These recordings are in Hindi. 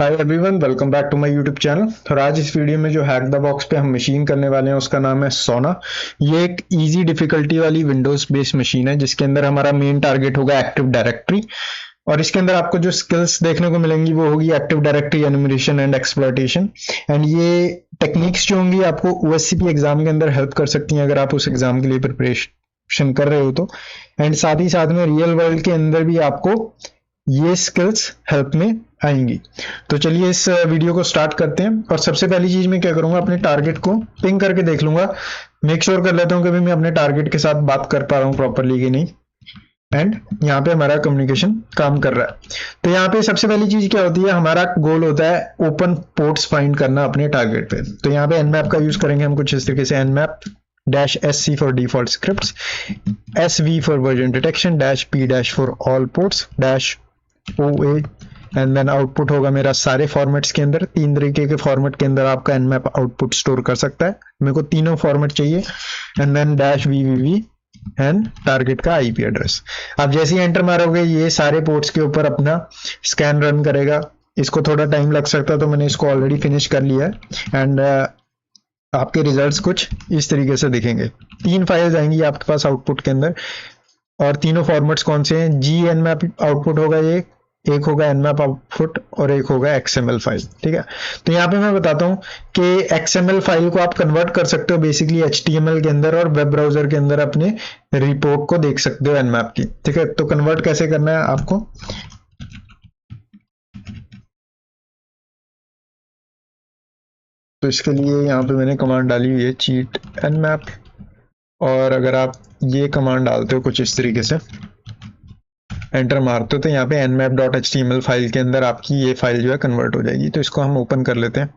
Hi everyone, welcome back to my YouTube channel. और आज इस वीडियो में जो हैक द बॉक्स पे हम मशीन करने वाले हैं उसका नाम है सोना। ये एक इजी डिफिकल्टी वाली विंडोज बेस्ड मशीन है जिसके अंदर हमारा मेन टारगेट होगा एक्टिव डायरेक्टरी। और इसके अंदर आपको जो स्किल्स देखने को मिलेंगी वो होगी active directory enumeration and exploitation. And ये टेक्निक्स जो होंगी आपको ओएससीपी एग्जाम के अंदर हेल्प कर सकती हैं अगर आप उस एग्जाम के लिए प्रिपरेशन कर रहे हो तो। एंड साथ ही साथ में रियल वर्ल्ड के अंदर भी आपको ये स्किल्स हेल्प में आएंगी। तो चलिए इस वीडियो को स्टार्ट करते हैं। और सबसे पहली चीज मैं क्या करूंगा, अपने टारगेट को पिंग करके देख लूंगा, मेक श्योर कर लेता हूं कि भी मैं अपने टारगेट के साथ बात कर पा रहा हूं प्रॉपरली कि नहीं। एंड यहाँ पे हमारा कम्युनिकेशन काम कर रहा है। तो यहाँ पे सबसे पहली चीज क्या होती है, हमारा गोल होता है ओपन पोर्ट्स फाइंड करना अपने टारगेट पे। तो यहाँ पे एनमैप का यूज करेंगे हम कुछ इस तरीके से, Nmap -SC for default scripts, SV for version detection, -P for all ports, -OA and then output होगा मेरा सारे फॉर्मेट्स के अंदर। 3 तरीके के फॉर्मेट के अंदर आपका एनमैप आउटपुट स्टोर कर सकता है, मेरे को तीनों फॉर्मेट चाहिए। And then -VVV and target का IP एड्रेस। आप जैसे ही एंटर मारोगे ये सारे पोर्ट्स के ऊपर अपना स्कैन रन करेगा। इसको थोड़ा टाइम लग सकता है तो मैंने इसको ऑलरेडी फिनिश कर लिया है। एंड आपके रिजल्ट्स कुछ इस तरीके से दिखेंगे। 3 फाइल्स आएंगी आपके पास आउटपुट के अंदर, और तीनों फॉर्मेट्स कौन से हैं, जी एनमैप आउटपुट होगा ये, एक होगा एनमैप आउटपुट और एक होगा XML फाइल। ठीक है, तो यहाँ पे मैं बताता हूँ कि XML फाइल को आप कन्वर्ट कर सकते हो बेसिकली HTML के अंदर, और वेब ब्राउजर के अंदर अपने रिपोर्ट को देख सकते हो एनमैप की। ठीक है, तो कन्वर्ट कैसे करना है आपको, तो इसके लिए यहाँ पे मैंने कमांड डाली हुई है चीट एनमैप। और अगर आप ये कमांड डालते हो कुछ इस तरीके से, एंटर मारते हो, तो यहाँ पे nmap.html फाइल के अंदर आपकी ये फाइल जो है कन्वर्ट हो जाएगी। तो इसको हम ओपन कर लेते हैं।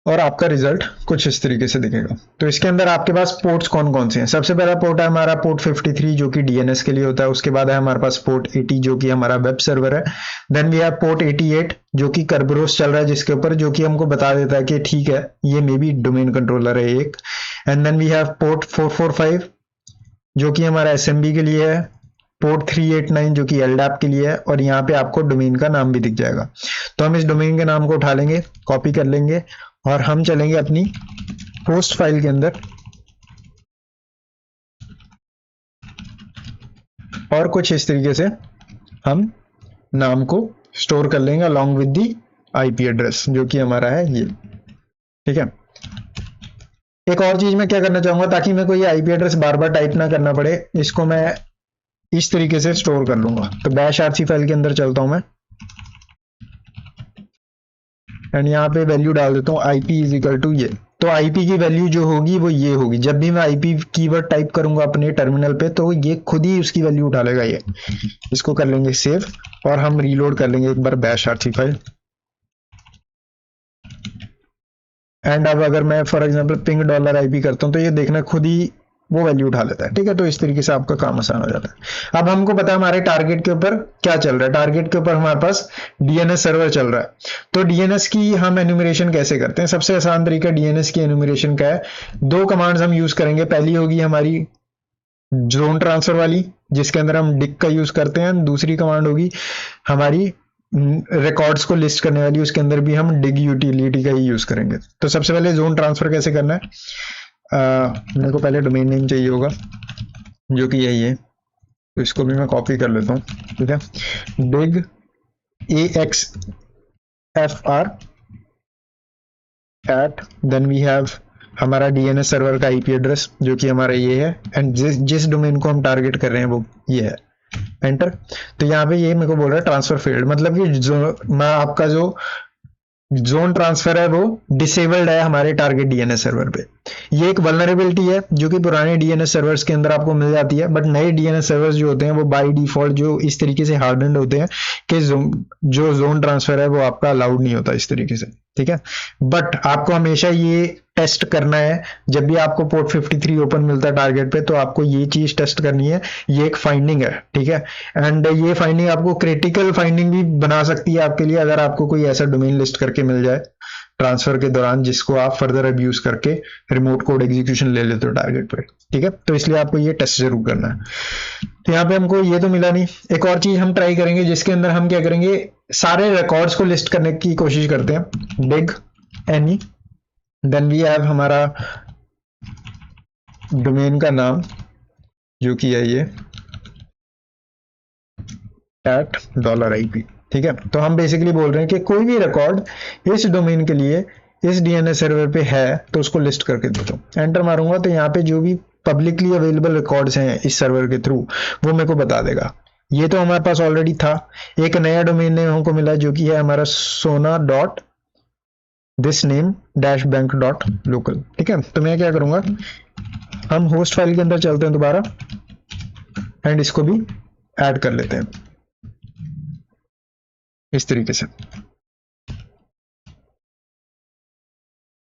और आपका रिजल्ट कुछ इस तरीके से दिखेगा। तो इसके अंदर आपके पास पोर्ट्स कौन कौन से हैं, सबसे पहला पोर्ट है हमारा पोर्ट 53 जो कि DNS के लिए होता है। उसके बाद है हमारे पास पोर्ट 80 जो कि हमारा वेब सर्वर है। देन वी हैव पोर्ट 88 जो कि कर्बरोस चल रहा है जिसके ऊपर, जो कि हमको बता देता है कि ठीक है ये मे बी डोमेन कंट्रोलर है एक। And then we have port 445 जो कि हमारा SMB के लिए है। पोर्ट 389 जो कि LDAP के लिए है। और यहाँ पे आपको डोमेन का नाम भी दिख जाएगा। तो हम इस डोमेन के नाम को उठा लेंगे, कॉपी कर लेंगे, और हम चलेंगे अपनी होस्ट फाइल के अंदर, और कुछ इस तरीके से हम नाम को स्टोर कर लेंगे along with the IP address जो कि हमारा है ये। ठीक है, एक और चीज मैं क्या करना चाहूंगा, ताकि मेरे को ये IP एड्रेस बार बार टाइप ना करना पड़े, इसको मैं इस तरीके से स्टोर कर लूंगा। तो -RC फाइल के अंदर चलता हूं मैं, एंड यहाँ पे वैल्यू डाल देता हूँ IP इज इक्वल टू ये। तो IP की वैल्यू जो होगी वो ये होगी। जब भी मैं IP कीवर्ड टाइप करूंगा अपने टर्मिनल पे तो ये खुद ही उसकी वैल्यू उठा लेगा ये। इसको कर लेंगे सेव, और हम रीलोड कर लेंगे एक बार -RC फाइल। एंड अब अगर मैं फॉर एग्जांपल पिंग $IP करता हूँ तो ये देखना खुद ही वो वैल्यू उठा लेता है। ठीक है, तो इस तरीके से आपका काम आसान हो जाता है। अब हमको पता है हमारे टारगेट के ऊपर क्या चल रहा है। टारगेट के ऊपर हमारे पास DNS सर्वर चल रहा है। तो DNS की हम एनुमरेशन कैसे करते हैं, सबसे आसान तरीका DNS की एनुमरेशन का है। 2 कमांड्स हम यूज करेंगे। पहली होगी हमारी जोन ट्रांसफर वाली जिसके अंदर हम डिक का यूज करते हैं। दूसरी कमांड होगी हमारी रिकॉर्ड्स को लिस्ट करने वाली, उसके अंदर भी हम डिग यूटिलिटी का ही यूज करेंगे। तो सबसे पहले जोन ट्रांसफर कैसे करना है, मेरे को पहले डोमेन नेम चाहिए होगा जो कि यही है। तो इसको भी मैं कॉपी कर लेता हूँ। ठीक है, dig AXFR at, then we have हमारा DNS सर्वर का IP एड्रेस जो कि हमारा ये है। एंड जिस डोमेन को हम टारगेट कर रहे हैं वो ये है। एंटर। तो यहाँ पे ये मेरे को बोल रहा है ट्रांसफर फेल्ड, मतलब कि मैं आपका जो जोन ट्रांसफर है वो डिसेबल्ड है हमारे टारगेट DNS सर्वर पे। ये एक वल्नरेबिलिटी है जो कि पुराने DNS सर्वर्स के अंदर आपको मिल जाती है, बट नए DNS सर्वर्स जो होते हैं वो बाय डिफॉल्ट जो इस तरीके से हार्डन्ड होते हैं कि जो जोन ट्रांसफर है वो आपका अलाउड नहीं होता इस तरीके से। ठीक है, बट आपको हमेशा ये टेस्ट करना है जब भी आपको पोर्ट 53 ओपन मिलता है टारगेट पे, तो आपको ये चीज टेस्ट करनी है। ये एक फाइंडिंग है। ठीक है, एंड ये फाइंडिंग आपको क्रिटिकल फाइंडिंग भी बना सकती है आपके लिए, अगर आपको कोई ऐसा डोमेन लिस्ट करके मिल जाए ट्रांसफर के दौरान, जिसको आप फर्दर अब्यूज करके रिमोट कोड एग्जीक्यूशन ले लेते हो टारगेट पे, ठीक है। तो इसलिए आपको ये टेस्ट जरूर करना है। तो यहाँ पे हमको ये तो मिला नहीं। एक और चीज हम ट्राई करेंगे जिसके अंदर हम क्या करेंगे, सारे रिकॉर्ड्स को लिस्ट करने की कोशिश करते हैं। Dig any, then we have हमारा डोमेन का नाम जो कि है ये $IP, ठीक है। तो हम बेसिकली बोल रहे हैं कि कोई भी रिकॉर्ड इस डोमेन के लिए इस डीएनएस सर्वर पे है तो उसको लिस्ट करके दे दो। एंटर मारूंगा तो यहाँ पे जो भी पब्लिकली अवेलेबल रिकॉर्ड्स हैं इस सर्वर के थ्रू वो मेरे को बता देगा। ये तो हमारे पास ऑलरेडी था। एक नया डोमेन नेम हमको मिला जो कि है हमारा sona.thisname-bank.local, ठीक है। तो मैं क्या करूंगा, हम होस्ट फाइल के अंदर चलते हैं दोबारा एंड इसको भी ऐड कर लेते हैं इस तरीके से।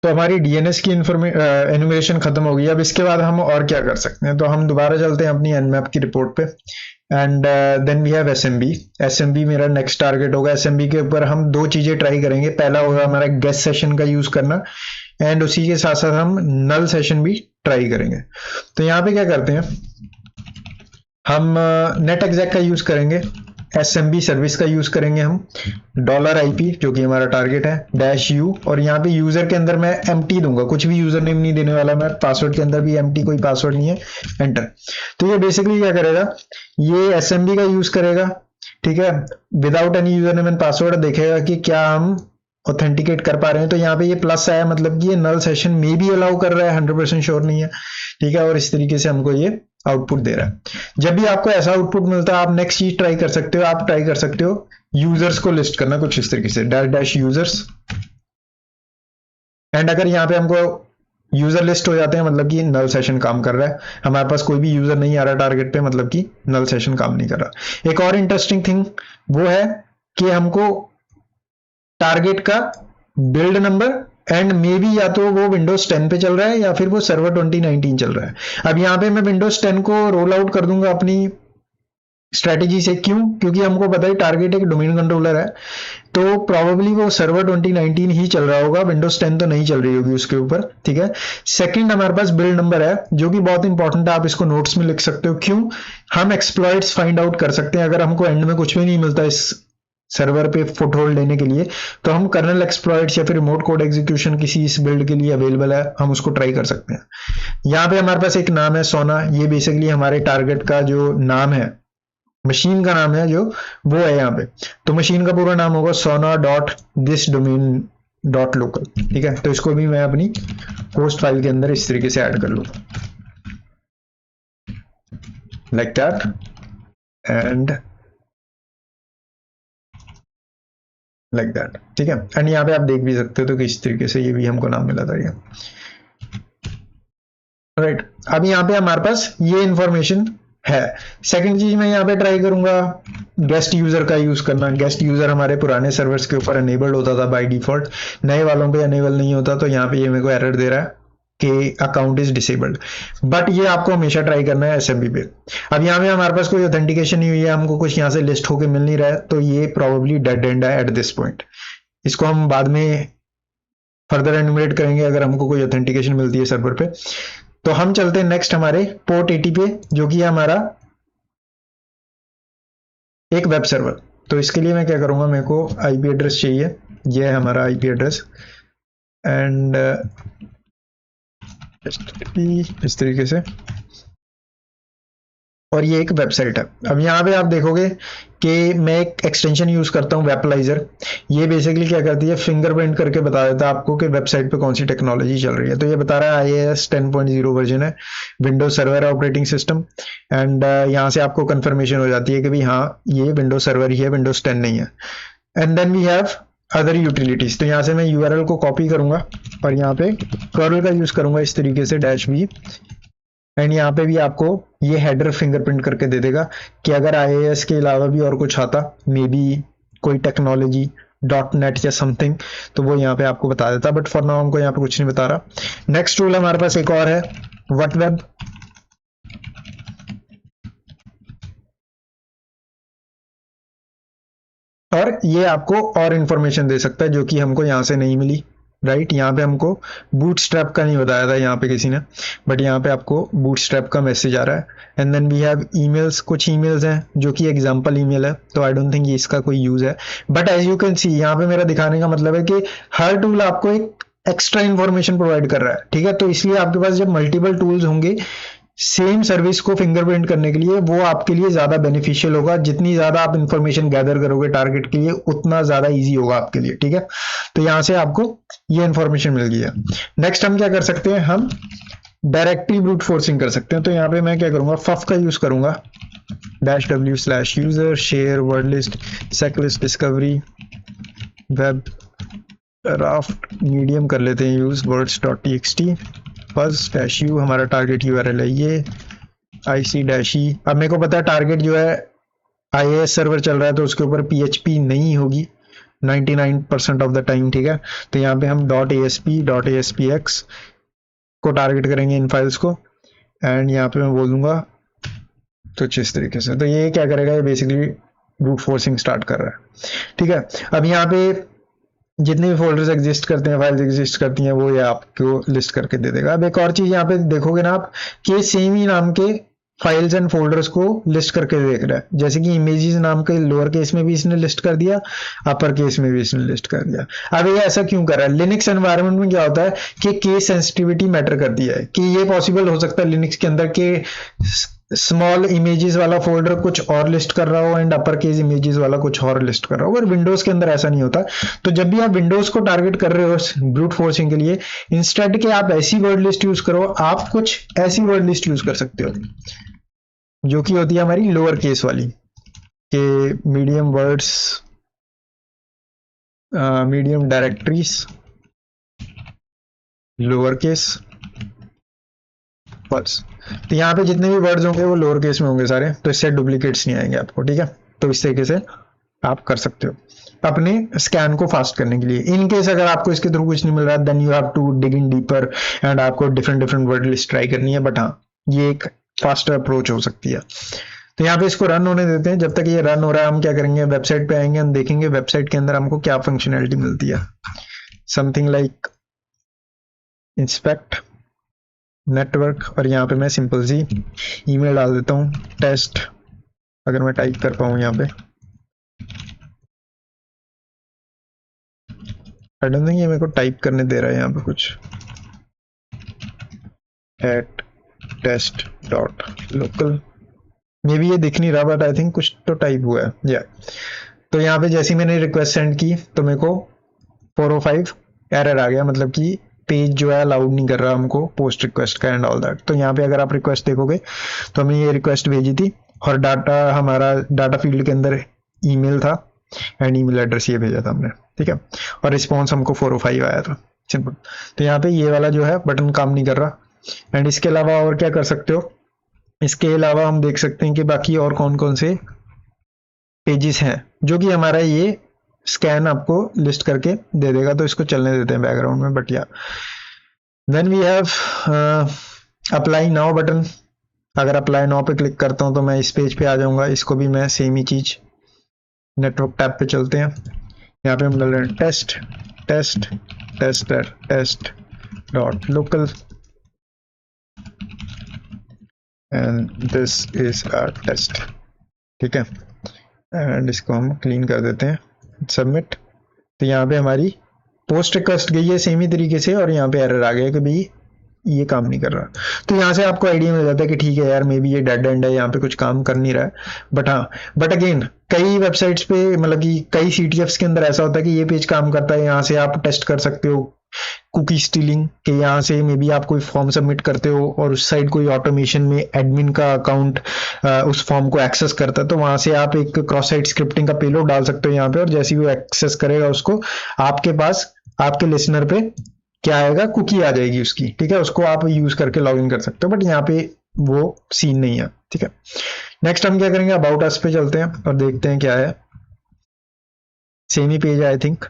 तो हमारी डीएनएस की एनुमरेशन खत्म हो गई। अब इसके बाद हम और क्या कर सकते हैं, तो हम दोबारा चलते हैं अपनी nmap की रिपोर्ट पे and then we have SMB मेरा नेक्स्ट टारगेट होगा। एसएमबी के ऊपर हम दो चीजें ट्राई करेंगे। पहला होगा हमारा गेस्ट सेशन का यूज करना एंड उसी के साथ साथ हम नल सेशन भी ट्राई करेंगे। तो यहाँ पे क्या करते हैं, हम नेट एग्जैक का यूज करेंगे, एसएमबी सर्विस का यूज करेंगे हम, $IP जो कि हमारा टारगेट है, -u, और यहाँ पे यूजर के अंदर मैं एम्प्टी दूंगा, कुछ भी यूजर नेम नहीं देने वाला मैं, पासवर्ड के अंदर भी एम्प्टी, कोई पासवर्ड नहीं है, एंटर। तो ये बेसिकली क्या करेगा, ये एसएमबी का यूज करेगा, ठीक है, without any user name and password, देखेगा कि क्या हम ऑथेंटिकेट कर पा रहे हैं। तो यहाँ पे ये प्लस आया, मतलब कि ये नल सेशन में भी अलाउ कर रहा है, 100% श्योर नहीं है, ठीक है, और इस तरीके से हमको ये आउटपुट दे रहा है। जब भी आपको ऐसा आउटपुट मिलता है आप नेक्स्ट चीज ट्राई कर सकते हो, आप ट्राई कर सकते हो यूजर्स को लिस्ट करना कुछ इस तरीके से, -यूजर्स, एंड अगर यहाँ पे हमको यूजर लिस्ट हो जाते हैं मतलब कि नल सेशन काम कर रहा है, हमारे पास कोई भी यूजर नहीं आ रहा टारगेट पे मतलब कि नल सेशन काम नहीं कर रहा। एक और इंटरेस्टिंग थिंग वो है कि हमको टारगेट का build number and may be या तो वो विंडोज 10 पे चल रहा है या फिर वो सर्वर 2019 चल रहा है। अब यहाँ पे मैं विंडोज 10 को रोल आउट कर दूंगा अपनी स्ट्रेटेजी से, क्यों, क्योंकि हमको पता है टारगेट एक डोमेन कंट्रोलर है, तो प्रोबेबली वो सर्वर 2019 ही चल रहा होगा, विंडोज 10 तो नहीं चल रही होगी उसके ऊपर, ठीक है। सेकंड, हमारे पास बिल्ड नंबर है जो कि बहुत इंपॉर्टेंट है, आप इसको नोट्स में लिख सकते हो। क्यों, हम एक्सप्लॉइट्स फाइंड आउट कर सकते हैं अगर हमको एंड में कुछ भी नहीं मिलता इस सर्वर पे फुट होल्ड लेने के लिए, तो हम कर्नल एक्सप्लॉइट्स या फिर रिमोट कोड एग्जीक्यूशन किसी इस बिल्ड के लिए अवेलेबल है, हम उसको ट्राई कर सकते हैं। यहाँ पे हमारे पास एक नाम है सोना, ये बेसिकली हमारे टारगेट का जो नाम है, मशीन का नाम है जो वो है यहाँ पे, तो मशीन का पूरा नाम होगा sona.thisdomain.local, ठीक है। तो इसको भी मैं अपनी होस्ट फाइल के अंदर इस तरीके से ऐड कर लूंगा, like that, and like that, ठीक है। एंड यहाँ पे आप देख भी सकते हो तो किस तरीके से ये भी हमको नाम मिला था ये, राइट। अब यहाँ पे हमारे पास ये इंफॉर्मेशन है। सेकंड चीज मैं यहाँ पे ट्राई करूंगा गेस्ट यूजर का यूज करना। गेस्ट यूजर हमारे पुराने सर्वर्स के ऊपर अनेबल्ड होता था बाय डिफॉल्ट, नए वालों पे अनेबल नहीं होता, तो यहाँ पे ये मेरे को एरर दे रहा है कि अकाउंट इज डिसेबल्ड, बट ये आपको हमेशा ट्राई करना है एसएमबी पे। अब यहाँ पे हमारे पास कोई ऑथेंटिकेशन नहीं हुई है, हमको कुछ यहाँ से लिस्ट होके मिल नहीं रहा है, तो ये प्रोबेबली डेड एंड है एट दिस पॉइंट। इसको हम बाद में फर्दर एनुमरेट करेंगे अगर हमको कोई ऑथेंटिकेशन मिलती है सर्वर पे। तो हम चलते हैं नेक्स्ट हमारे पोर्ट 80 पे, जो कि हमारा एक वेब सर्वर। तो इसके लिए मैं क्या करूंगा, मेरे को आईपी एड्रेस चाहिए, ये है हमारा आईपी एड्रेस, एंड इस तरीके से, और ये एक वेबसाइट है। अब यहाँ पे आप देखोगे कि मैं एक एक्सटेंशन यूज करता हूँ वेपलाइजर। ये बेसिकली क्या करती है, फिंगरप्रिंट करके बता देता है आपको कि वेबसाइट पे कौन सी टेक्नोलॉजी चल रही है। तो ये बता रहा है IIS 10.0 वर्जन है, Windows server operating system, and यहाँ से आपको कंफर्मेशन हो जाती है कि भाई हाँ ये विंडोज सर्वर ही है, विंडोज 10 नहीं है। And then we have other utilities. तो यहाँ से मैं URL को कॉपी करूंगा और यहाँ पे कर्ल का यूज करूंगा इस तरीके से -v, एंड यहाँ पे भी आपको ये हेडर फिंगरप्रिंट करके दे देगा कि अगर IIS के अलावा भी और कुछ आता, मे बी कोई टेक्नोलॉजी .NET या समथिंग, तो वो यहाँ पे आपको बता देता, बट फॉर नाउ हमको यहाँ पे कुछ नहीं बता रहा। नेक्स्ट टूल हमारे पास एक और है, WhatWeb। और ये आपको और इंफॉर्मेशन दे सकता है जो कि हमको यहाँ से नहीं मिली, राइट। यहाँ पे हमको बूटस्ट्रैप का नहीं बताया था यहाँ पे किसी ने, बट यहाँ पे आपको बूटस्ट्रैप का मैसेज आ रहा है। And then we have emails, कुछ ईमेल्स हैं जो कि एग्जांपल ईमेल है, तो आई डोंट थिंक ये इसका कोई यूज है। But as you can see यहाँ पे मेरा दिखाने का मतलब है कि हर टूल आपको एक एक्स्ट्रा इन्फॉर्मेशन प्रोवाइड कर रहा है, ठीक है। तो इसलिए आपके पास जब मल्टीपल टूल्स होंगे सेम सर्विस को फिंगरप्रिंट करने के लिए, वो आपके लिए ज्यादा बेनिफिशियल होगा। जितनी ज्यादा आप इंफॉर्मेशन गैदर करोगे टारगेट के लिए, उतना ज्यादा इजी होगा आपके लिए, ठीक है। तो यहां से आपको ये इंफॉर्मेशन मिल गई है। नेक्स्ट हम क्या कर सकते हैं, हम डायरेक्टली ब्रूट फोर्सिंग कर सकते हैं। तो यहाँ पे मैं क्या करूंगा, फफ का यूज करूंगा, -w/user share word list sec list discovery web raft medium कर लेते हैं यूज words.txt fuzz-u हमारा टारगेट यूआरएल है ये ic-e। अब मेरे को पता है टारगेट जो है IIS सर्वर चल रहा है, तो उसके ऊपर PHP नहीं होगी 99% ऑफ द टाइम, ठीक है। तो यहाँ पे हम .asp.aspx को टारगेट करेंगे इन फाइल्स को, एंड यहाँ पे मैं बोल दूंगा कुछ इस तरीके से। तो ये क्या करेगा, ये बेसिकली ब्रूट फोर्सिंग स्टार्ट कर रहा है, ठीक है। अब यहाँ पे जितने भी फोल्डर्स एग्जिस्ट करते हैं, फाइल्स एग्जिस्ट करती हैं, वो ये आपको लिस्ट करके दे देगा। अब एक और चीज यहाँ पे देखोगे ना आप, कि सेम ही नाम के फाइल्स एंड फोल्डर्स को लिस्ट करके देख रहा है। जैसे कि इमेजेस नाम के लोअर केस में भी इसने लिस्ट कर दिया, अपर केस में भी इसने लिस्ट कर दिया। अब ये ऐसा क्यों कर रहा है, लिनक्स एनवायरनमेंट में क्या होता है कि केस सेंसिटिविटी मैटर करती है, कि ये पॉसिबल हो सकता है लिनक्स के अंदर के स्मॉल इमेजेस वाला फोल्डर कुछ और लिस्ट कर रहा हो एंड अपर केस इमेजेस वाला कुछ और लिस्ट कर रहा हो, पर विंडोज के अंदर ऐसा नहीं होता। तो जब भी आप विंडोज को टारगेट कर रहे हो ब्रूट फोर्सिंग के लिए, इंस्टेड के आप ऐसी वर्ड लिस्ट यूज करो, आप कुछ ऐसी वर्ड लिस्ट यूज कर सकते हो जो कि होती है हमारी लोअर केस वाली, के medium words, medium directories, lower case falls. तो यहाँ पे जितने भी वर्ड्स होंगे वो लोअर केस में होंगे सारे, तो इससे डुप्लीकेट्स नहीं आएंगे आपको, ठीक है। तो इस तरीके से आप कर सकते हो अपने स्कैन को फास्ट करने के लिए। इन केस अगर आपको इसके थ्रू कुछ नहीं मिल रहा, then you have to dig in deeper and आपको डिफरेंट वर्ड लिस्ट ट्राई करनी है। बट हाँ, ये एक फास्टर अप्रोच हो सकती है। तो यहाँ पे इसको रन होने देते हैं। जब तक ये रन हो रहा है, हम क्या करेंगे, वेबसाइट पे आएंगे, हम देखेंगे वेबसाइट के अंदर हमको क्या फंक्शनैलिटी मिलती है। समथिंग लाइक इंस्पेक्ट नेटवर्क, और यहाँ पे मैं सिंपल सी ईमेल डाल देता हूँ, टेस्ट, अगर मैं टाइप कर पाऊँ यहाँ पे। आई डोंट थिंक ये मेरे को टाइप करने दे रहा है यहाँ पे कुछ, @test.local, मे बी ये दिख नहीं रहा, बट आई थिंक कुछ तो टाइप हुआ है या। तो यहाँ पे जैसे ही मैंने रिक्वेस्ट सेंड की तो मेरे को 405 एरर आ गया, मतलब कि पेज जो है अलाउड नहीं कर रहा हमको पोस्ट रिक्वेस्ट का एंड ऑल दैट। तो यहाँ पे अगर आप रिक्वेस्ट देखोगे तो हमने ये रिक्वेस्ट भेजी थी और डाटा हमारा डाटा फील्ड के अंदर ईमेल था एंड ईमेल एड्रेस ये भेजा था हमने, ठीक है। और रिस्पॉन्स हमको 405 आया था, सिंपल। तो यहाँ पे ये वाला जो है बटन काम नहीं कर रहा। एंड इसके अलावा और क्या कर सकते हो, इसके अलावा हम देख सकते हैं कि बाकी और कौन कौन से पेजेस हैं जो कि हमारा ये स्कैन आपको लिस्ट करके दे देगा। तो इसको चलने देते हैं बैकग्राउंड में। बट या then we have apply now button. अगर अप्लाई नाउ पे क्लिक करता हूं तो मैं इस पेज पे आ जाऊंगा। इसको भी मैं सेम ही चीज, नेटवर्क टैब पे चलते हैं। यहाँ पे हम डाल रहे हैं test.local and this is a test, ठीक है। एंड इसको हम क्लीन कर देते हैं, सबमिट। तो यहाँ पे हमारी पोस्ट रिक्वेस्ट गई है सेम ही तरीके से, और यहाँ पे एरर आ गया कि भाई ये काम नहीं कर रहा। तो यहाँ से आपको आइडिया मिल जाता है कि ठीक है यार, मे बी ये डेड एंड है, यहाँ पे कुछ काम कर नहीं रहा है। बट हाँ, बट अगेन कई वेबसाइट्स पे, मतलब कि कई CTFs के अंदर ऐसा होता है कि ये पेज काम करता है। यहाँ से आप टेस्ट कर सकते हो कुकी स्टीलिंग के, यहाँ से मे बी आप कोई फॉर्म सबमिट करते हो और उस साइड कोई ऑटोमेशन में एडमिन का अकाउंट उस फॉर्म को एक्सेस करता है, तो वहां से आप एक क्रॉस साइट स्क्रिप्टिंग का पेलोड डाल सकते हो यहाँ पे, और जैसे ही वो एक्सेस करेगा उसको, आपके पास आपके लिसनर पे क्या आएगा, कुकी आ जाएगी उसकी, ठीक है। उसको आप यूज करके लॉग इन कर सकते हो। बट यहाँ पे वो सीन नहीं है, ठीक है। नेक्स्ट हम क्या करेंगे, अबाउट अस पे चलते हैं और देखते हैं क्या है। Same he page I think.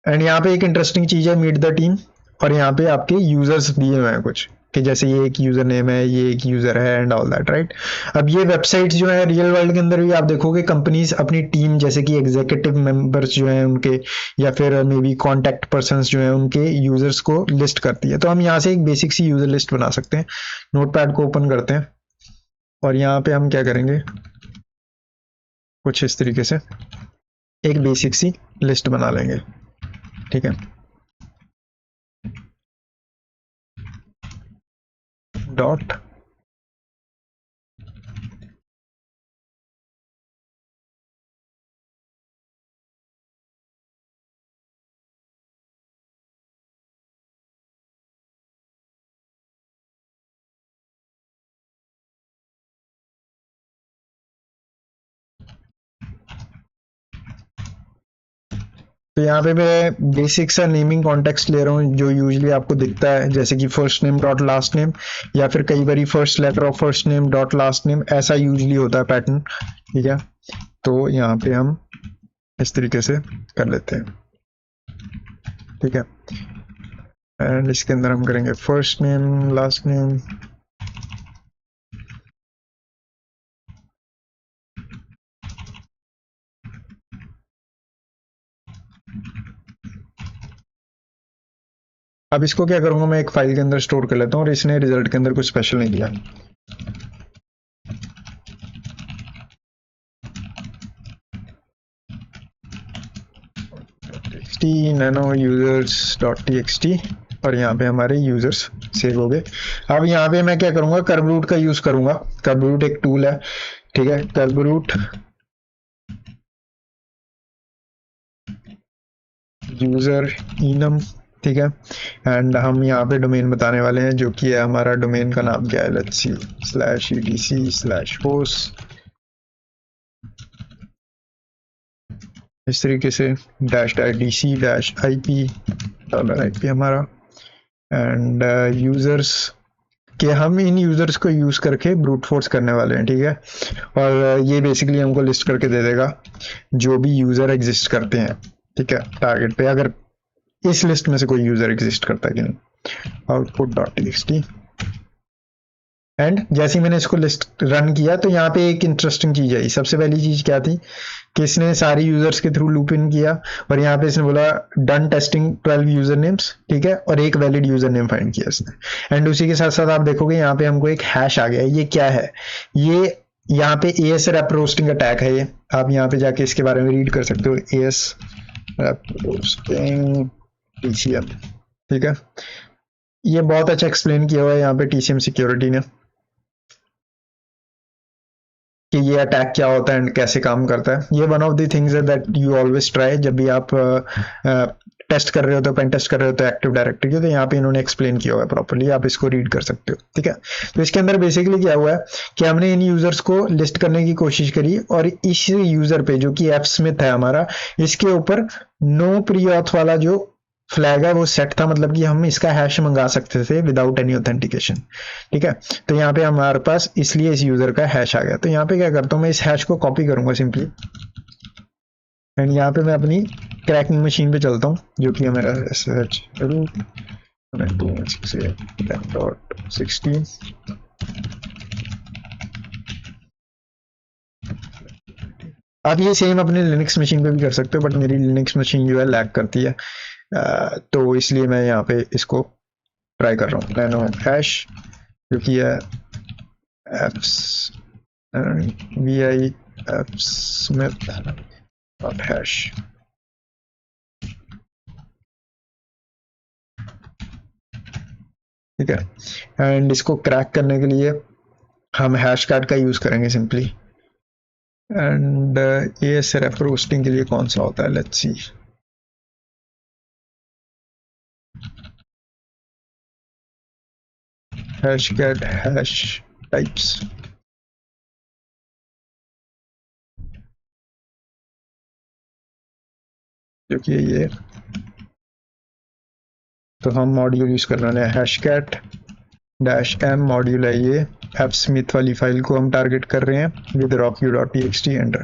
And यहाँ पे एक इंटरेस्टिंग चीज है, मीट द टीम, और यहाँ पे आपके यूजर्स दिए हुए हैं कुछ, कि जैसे ये एक यूजर नेम है, ये एक यूजर है एंड ऑल दैट, राइट। अब ये वेबसाइट्स जो है रियल वर्ल्ड के अंदर भी आप देखोगे कंपनीज अपनी टीम जैसे कि एग्जीक्यूटिव मेंबर्स जो हैं उनके, या फिर मे बी कॉन्टैक्ट पर्सन्स जो हैं उनके यूजर्स को लिस्ट करती है। तो हम यहाँ से एक बेसिक सी यूजर लिस्ट बना सकते हैं। नोटपैड को ओपन करते हैं और यहाँ पे हम क्या करेंगे, कुछ इस तरीके से एक बेसिक सी लिस्ट बना लेंगे, ठीक है। डॉट तो यहाँ पे मैं बेसिक सा नेमिंग कॉन्टेक्स्ट ले रहा हूँ जो यूजली आपको दिखता है, जैसे कि first name dot last name, या फिर कई बार first letter of first name dot last name, ऐसा यूजली होता है पैटर्न, ठीक है। तो यहाँ पे हम इस तरीके से कर लेते हैं, ठीक है। एंड इसके अंदर हम करेंगे फर्स्ट नेम लास्ट नेम, अब इसको क्या करूंगा, मैं एक फाइल के अंदर स्टोर कर लेता हूँ, और इसने रिजल्ट के अंदर कुछ स्पेशल नहीं दिया। nano users .txt, और यहाँ पे हमारे यूजर्स सेव हो गए। अब यहाँ पे मैं क्या करूंगा, कर्वरूट का यूज करूंगा। कर्वरूट एक टूल है, ठीक है। कर्वरूट यूजर इनम, ठीक है। एंड हम यहाँ पे डोमेन बताने वाले हैं, जो कि है हमारा डोमेन का नाम क्या है, लेट्स सी /etc/host, इस तरीके से -dc-ip $IP हमारा। एंड यूजर्स कि हम इन यूजर्स को यूज करके ब्रूट फोर्स करने वाले हैं, ठीक है। और ये बेसिकली हमको लिस्ट करके दे देगा जो भी यूजर एग्जिस्ट करते हैं, ठीक है, टारगेट पे, अगर इस लिस्ट में से कोई यूजर एग्जिस्ट करता है कि नहीं। output.txt, एंड जैसे ही मैंने इसको लिस्ट रन किया तो यहाँ पे एक इंटरेस्टिंग चीज आई। सबसे पहली चीज क्या थी कि इसने सारी यूजर्स के थ्रू लूप इन किया, और यहाँ पे इसने बोला डन टेस्टिंग 12 यूजर नेम्स, ठीक है, और एक वैलिड यूजर नेम फाइंड किया इसने। एंड उसी के साथ साथ आप देखोगे यहाँ पे हमको एक हैश आ गया। ये क्या है, ये यहाँ पे AS रेप रोस्टिंग अटैक है। ये आप यहाँ पे जाके इसके बारे में रीड कर सकते हो, AS रेप रोस्टिंग TCM, ठीक है। ये बहुत अच्छा एक्सप्लेन किया हुआ है यहाँ पे TCM सिक्योरिटी ने कि ये अटैक क्या होता है एंड कैसे काम करता है। ये वन ऑफ द थिंग्स है दैट यू ऑलवेज ट्राई जब भी आप टेस्ट कर रहे हो, तो पेन टेस्ट कर रहे हो तो एक्टिव डायरेक्टरी की, तो यहाँ पे इन्होंने एक्सप्लेन किया हुआ है प्रॉपर्ली, आप इसको रीड कर सकते हो, ठीक है। तो इसके अंदर बेसिकली क्या हुआ है कि हमने इन यूजर्स को लिस्ट करने की कोशिश करी, और इस यूजर पे जो कि एफ स्मिथ है हमारा, इसके ऊपर नो प्री ऑथ वाला जो फ्लैग है वो सेट था, मतलब कि हम इसका हैश मंगा सकते थे विदाउट एनी ऑथेंटिकेशन, ठीक है। तो यहाँ पे हमारे पास इसलिए इस यूजर का हैश आ गया। तो यहाँ पे क्या करता हूँ, मैं इस हैश को कॉपी करूंगा सिंपली, एंड यहाँ पे मैं अपनी क्रैकिंग मशीन पे चलता हूँ, जो कि हमारा sh16. आप ये सेम अपने लिनक्स मशीन पे भी कर सकते हो, बट मेरी लिनक्स मशीन जो है लैग करती है, तो इसलिए मैं यहाँ पे इसको ट्राई कर रहा हूँ। नैनो हैश जो कि है vi smith डॉट हैश, ठीक है। एंड इसको क्रैक करने के लिए हम हैश कार्ड का यूज करेंगे सिंपली। एंड ये सिर्फ रोस्टिंग के लिए कौन सा होता है, let's see. hashcat hash types, जो कि ये, तो हम मॉड्यूल यूज कर रहे हैं hashcat -m मॉड्यूल है ये, एफ स्मिथ वाली फाइल को हम टारगेट कर रहे हैं विद rocku.txt एंटर।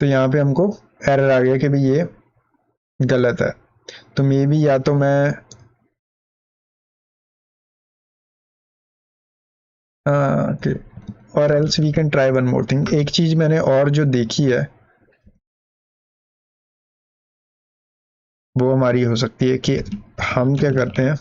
तो यहाँ पे हमको एरर आ गया कि भाई ये गलत है। तो मे बी या तो मैं ओके, और else we can try one more thing. एक चीज मैंने और जो देखी है वो हमारी हो सकती है कि हम क्या करते हैं,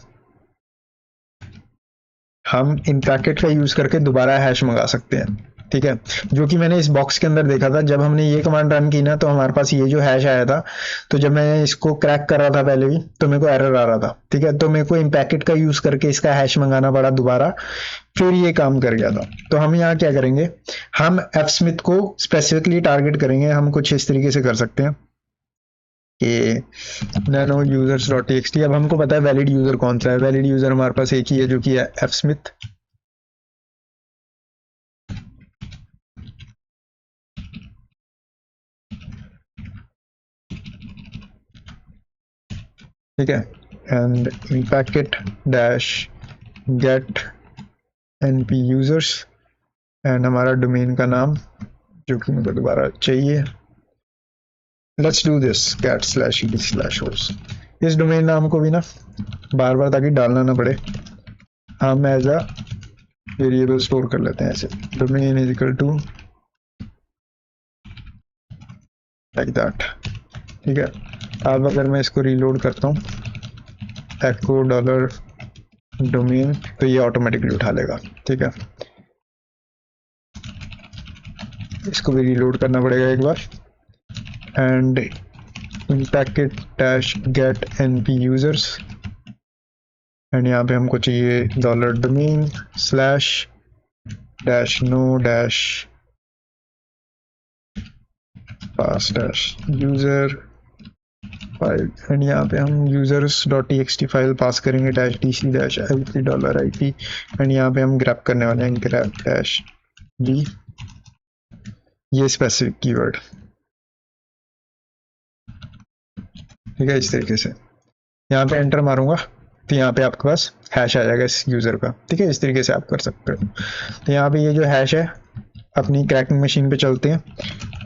हम इन पैकेट का यूज करके दोबारा हैश मंगा सकते हैं, ठीक है। जो कि मैंने इस बॉक्स के अंदर देखा था, जब हमने ये कमांड रन की ना तो हमारे पास ये जो हैश आया था, तो जब मैं इसको क्रैक कर रहा था पहले भी तो मेरे को एरर आ रहा था, ठीक है। तो मेरे को इन पैकेट का यूज करके इसका हैश मंगाना पड़ा दोबारा, फिर ये काम कर गया था। तो हम यहाँ क्या करेंगे, हम एफ स्मिथ को स्पेसिफिकली टारगेट करेंगे। हम कुछ इस तरीके से कर सकते हैं कि नैनो यूजर्स डॉट टी। अब हमको पता है वैलिड यूजर कौन सा है। वैलिड यूजर हमारे पास एक ही है जो कि है एफ स्मिथ। ठीक है, and in packet dash get NP users and हमारा डोमेन का नाम जो कि मुझे दोबारा चाहिए, let's do this cat slash E slash host. इस डोमेन नाम को भी ना बार बार ताकि डालना ना पड़े, हम एज अ वेरिएबल स्टोर कर लेते हैं ऐसे, domain is equal to like that, ठीक है। अब अगर मैं इसको रीलोड करता हूँ echo डॉलर डोमेन तो ये ऑटोमेटिकली उठा लेगा, ठीक है। इसको भी रीलोड करना पड़ेगा एक बार, and in packet dash get NP users and यहाँ पे हमको चाहिए dollar domain slash dash no dash pass dash user file, and यहाँ पे हम users dot T file pass करेंगे dash D C dash I P dollar I P, and यहाँ पे हम ग्रैप करने वाले हैं ग्रैप डैश डी, ये स्पेसिफिक कीवर्ड, ठीक है। इस तरीके से यहाँ पे एंटर मारूंगा तो यहाँ पे आपके पास हैश आ जाएगा इस यूजर का, ठीक है। इस तरीके से आप कर सकते हो। तो यहाँ पे ये जो हैश है, अपनी क्रैकिंग मशीन पे चलते हैं,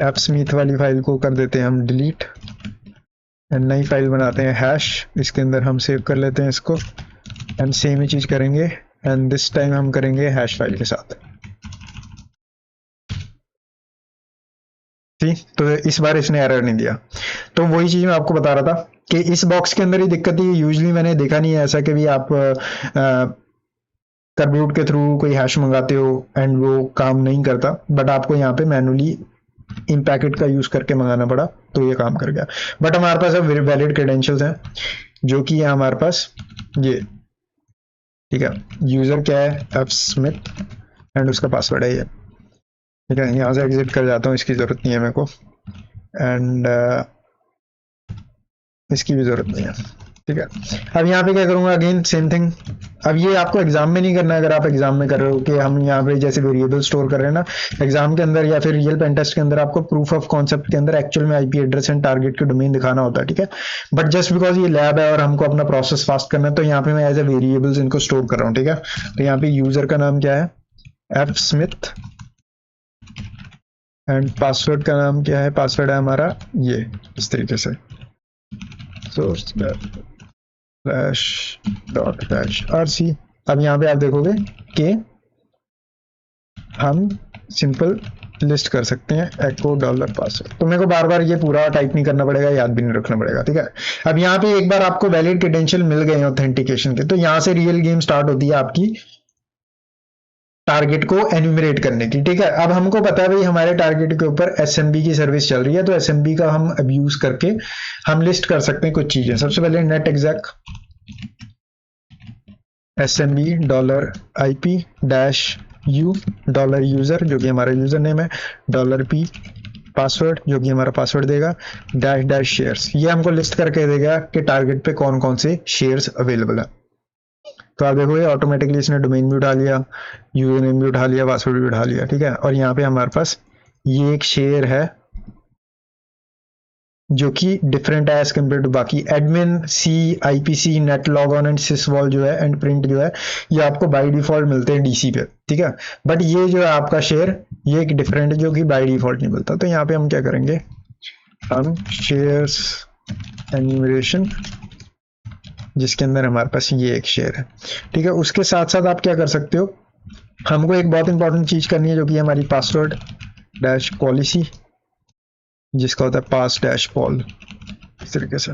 एफ स्मिथ वाली फाइल को कर देते हैं हम डिलीट, एंड नई फाइल बनाते हैं हैश, इसके अंदर हम सेव कर लेते हैं इसको, एंड सेम ही चीज करेंगे, एंड दिस टाइम हम करेंगे हैश फाइल के साथ, ठीक। तो इस बार इसने एरर नहीं दिया। तो वही चीज मैं आपको बता रहा था कि इस बॉक्स के अंदर ही दिक्कत थी। यूजली मैंने देखा नहीं है ऐसा कि भी आप कर्बरूट के थ्रू कोई हैश मंगाते हो एंड वो काम नहीं करता, बट आपको यहाँ पे मैनुअली इन पैकेट का यूज करके मंगाना पड़ा तो ये काम कर गया। बट हमारे पास अब वैलिड क्रेडेंशियल्स हैं जो कि है हमारे पास ये, ठीक है। यूजर क्या है, एफ स्मिथ, एंड उसका पासवर्ड है ये, ठीक है। यहाँ से एग्जिट कर जाता हूँ, इसकी जरूरत नहीं है मेरे को, एंड इसकी भी जरूरत नहीं है, ठीक है। अब यहाँ पे क्या करूंगा, अगेन सेम थिंग। अब ये आपको एग्जाम में नहीं करना है। अगर आप एग्जाम में कर रहे हो कि हम यहाँ पे जैसे वेरिएबल स्टोर कर रहे हैं ना, एग्जाम के अंदर या फिर रियल पेन टेस्ट के अंदर आपको प्रूफ ऑफ कॉन्सेप्ट के अंदर एक्चुअल में आईपी एड्रेस एंड टारगेट के डोमेन दिखाना होता है, ठीक है। बट जस्ट बिकॉज ये लैब है और हमको अपना प्रोसेस फास्ट करना है, तो यहाँ पे मैं एज ए वेरिएबल्स इनको स्टोर कर रहा हूँ, ठीक है। तो यहाँ पे यूजर का नाम क्या है, एफ स्मिथ, एंड पासवर्ड का नाम क्या है, पासवर्ड है हमारा ये इस तरीके से source dash dot dash RC. अब यहाँ पे आप देखोगे कि हम सिंपल लिस्ट कर सकते हैं echo डॉलर पासवर्ड। तो मेरे को बार बार ये पूरा टाइप नहीं करना पड़ेगा, याद भी नहीं रखना पड़ेगा, ठीक है। अब यहाँ पे एक बार आपको वैलिड क्रेडेंशियल मिल गए ऑथेंटिकेशन के, तो यहाँ से रियल गेम स्टार्ट होती है आपकी टारगेट को एन्यूमरेट करने की, ठीक है। अब हमको पता है भाई हमारे टारगेट के ऊपर एसएमबी की सर्विस चल रही है, तो एसएमबी का हम अब्यूज करके हम लिस्ट कर सकते हैं कुछ चीजें। सबसे पहले net exec SMB dollar IP dash you dollar user जो कि हमारा यूजर नेम है, डॉलर पी पासवर्ड जो कि हमारा पासवर्ड देगा, डैश डैश शेयर्स, ये हमको लिस्ट करके देगा कि टारगेट पे कौन कौन से शेयर्स अवेलेबल है। तो आप देखोगे ऑटोमेटिकली इसने डोमेन भी उठा लिया, यूजर नेम भी उठा लिया, पासवर्ड भी उठा लिया, ठीक है। और यहाँ पे हमारे पास ये एक शेयर है जो कि डिफरेंट है एज कम्पेयर टू बाकी। Admin C IPC net log on and sysvol जो है एंड प्रिंट जो है ये आपको बाय डिफॉल्ट मिलते हैं डीसी पे, ठीक है। बट ये जो है आपका शेयर ये एक डिफरेंट जो कि बाय डिफॉल्ट नहीं मिलता। तो यहाँ पे हम क्या करेंगे, हम शेयर्स एन्यूमरेशन जिसके अंदर हमारे पास ये एक शेयर है, ठीक है। उसके साथ साथ आप क्या कर सकते हो, हमको एक बहुत इंपॉर्टेंट चीज करनी है जो कि हमारी पासवर्ड डैश पॉलिसी, जिसका होता है पास डैश पॉल, इस तरीके से।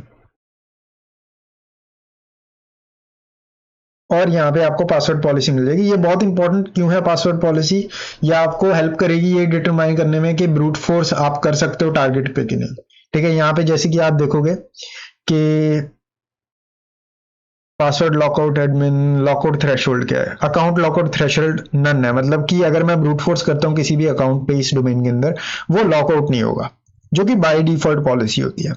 और यहाँ पे आपको पासवर्ड पॉलिसी मिल जाएगी। ये बहुत इंपॉर्टेंट क्यों है पासवर्ड पॉलिसी? ये आपको हेल्प करेगी ये डिटरमाइन करने में कि ब्रूट फोर्स आप कर सकते हो टारगेट पे कि नहीं। ठीक है, यहाँ पे जैसे कि आप देखोगे कि password lockout admin, lockout threshold क्या है? अकाउंट लॉकआउट थ्रेशोल्ड नन है, मतलब कि अगर मैं ब्रूट फोर्स करता हूँ किसी भी अकाउंट पे इस डोमेन के अंदर, वो लॉकआउट नहीं होगा, जो कि बाय डिफॉल्ट पॉलिसी होती है।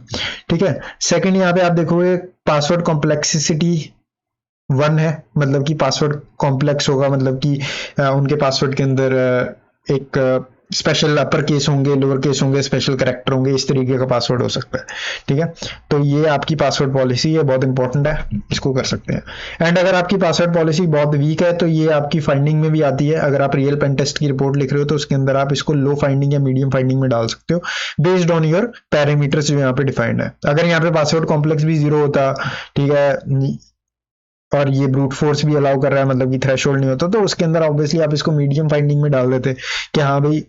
ठीक है, सेकंड यहाँ पे आप देखोगे पासवर्ड कॉम्प्लेक्सिसिटी 1 है, मतलब कि पासवर्ड कॉम्प्लेक्स होगा, मतलब कि उनके पासवर्ड के अंदर एक स्पेशल अपर केस होंगे, लोअर केस होंगे, स्पेशल कैरेक्टर होंगे, इस तरीके का पासवर्ड हो सकता है। ठीक है, तो ये आपकी पासवर्ड पॉलिसी है, बहुत इंपॉर्टेंट है, इसको कर सकते हैं। एंड अगर आपकी पासवर्ड पॉलिसी बहुत वीक है तो ये आपकी फाइंडिंग में भी आती है। अगर आप रियल पेन टेस्ट की रिपोर्ट लिख रहे हो तो उसके अंदर आप इसको लो फाइंडिंग या मीडियम फाइंडिंग में डाल सकते हो, बेस्ड ऑन योर पैरामीटर्स जो यहाँ पे डिफाइंड है। अगर यहाँ पे पासवर्ड कॉम्प्लेक्स भी 0 होता, ठीक है, और ये ब्रूट फोर्स भी अलाउ कर रहा है, मतलब कि थ्रेशोल्ड नहीं होता, तो उसके अंदर ऑब्वियसली आप इसको मीडियम फाइंडिंग में डाल देते कि हाँ भाई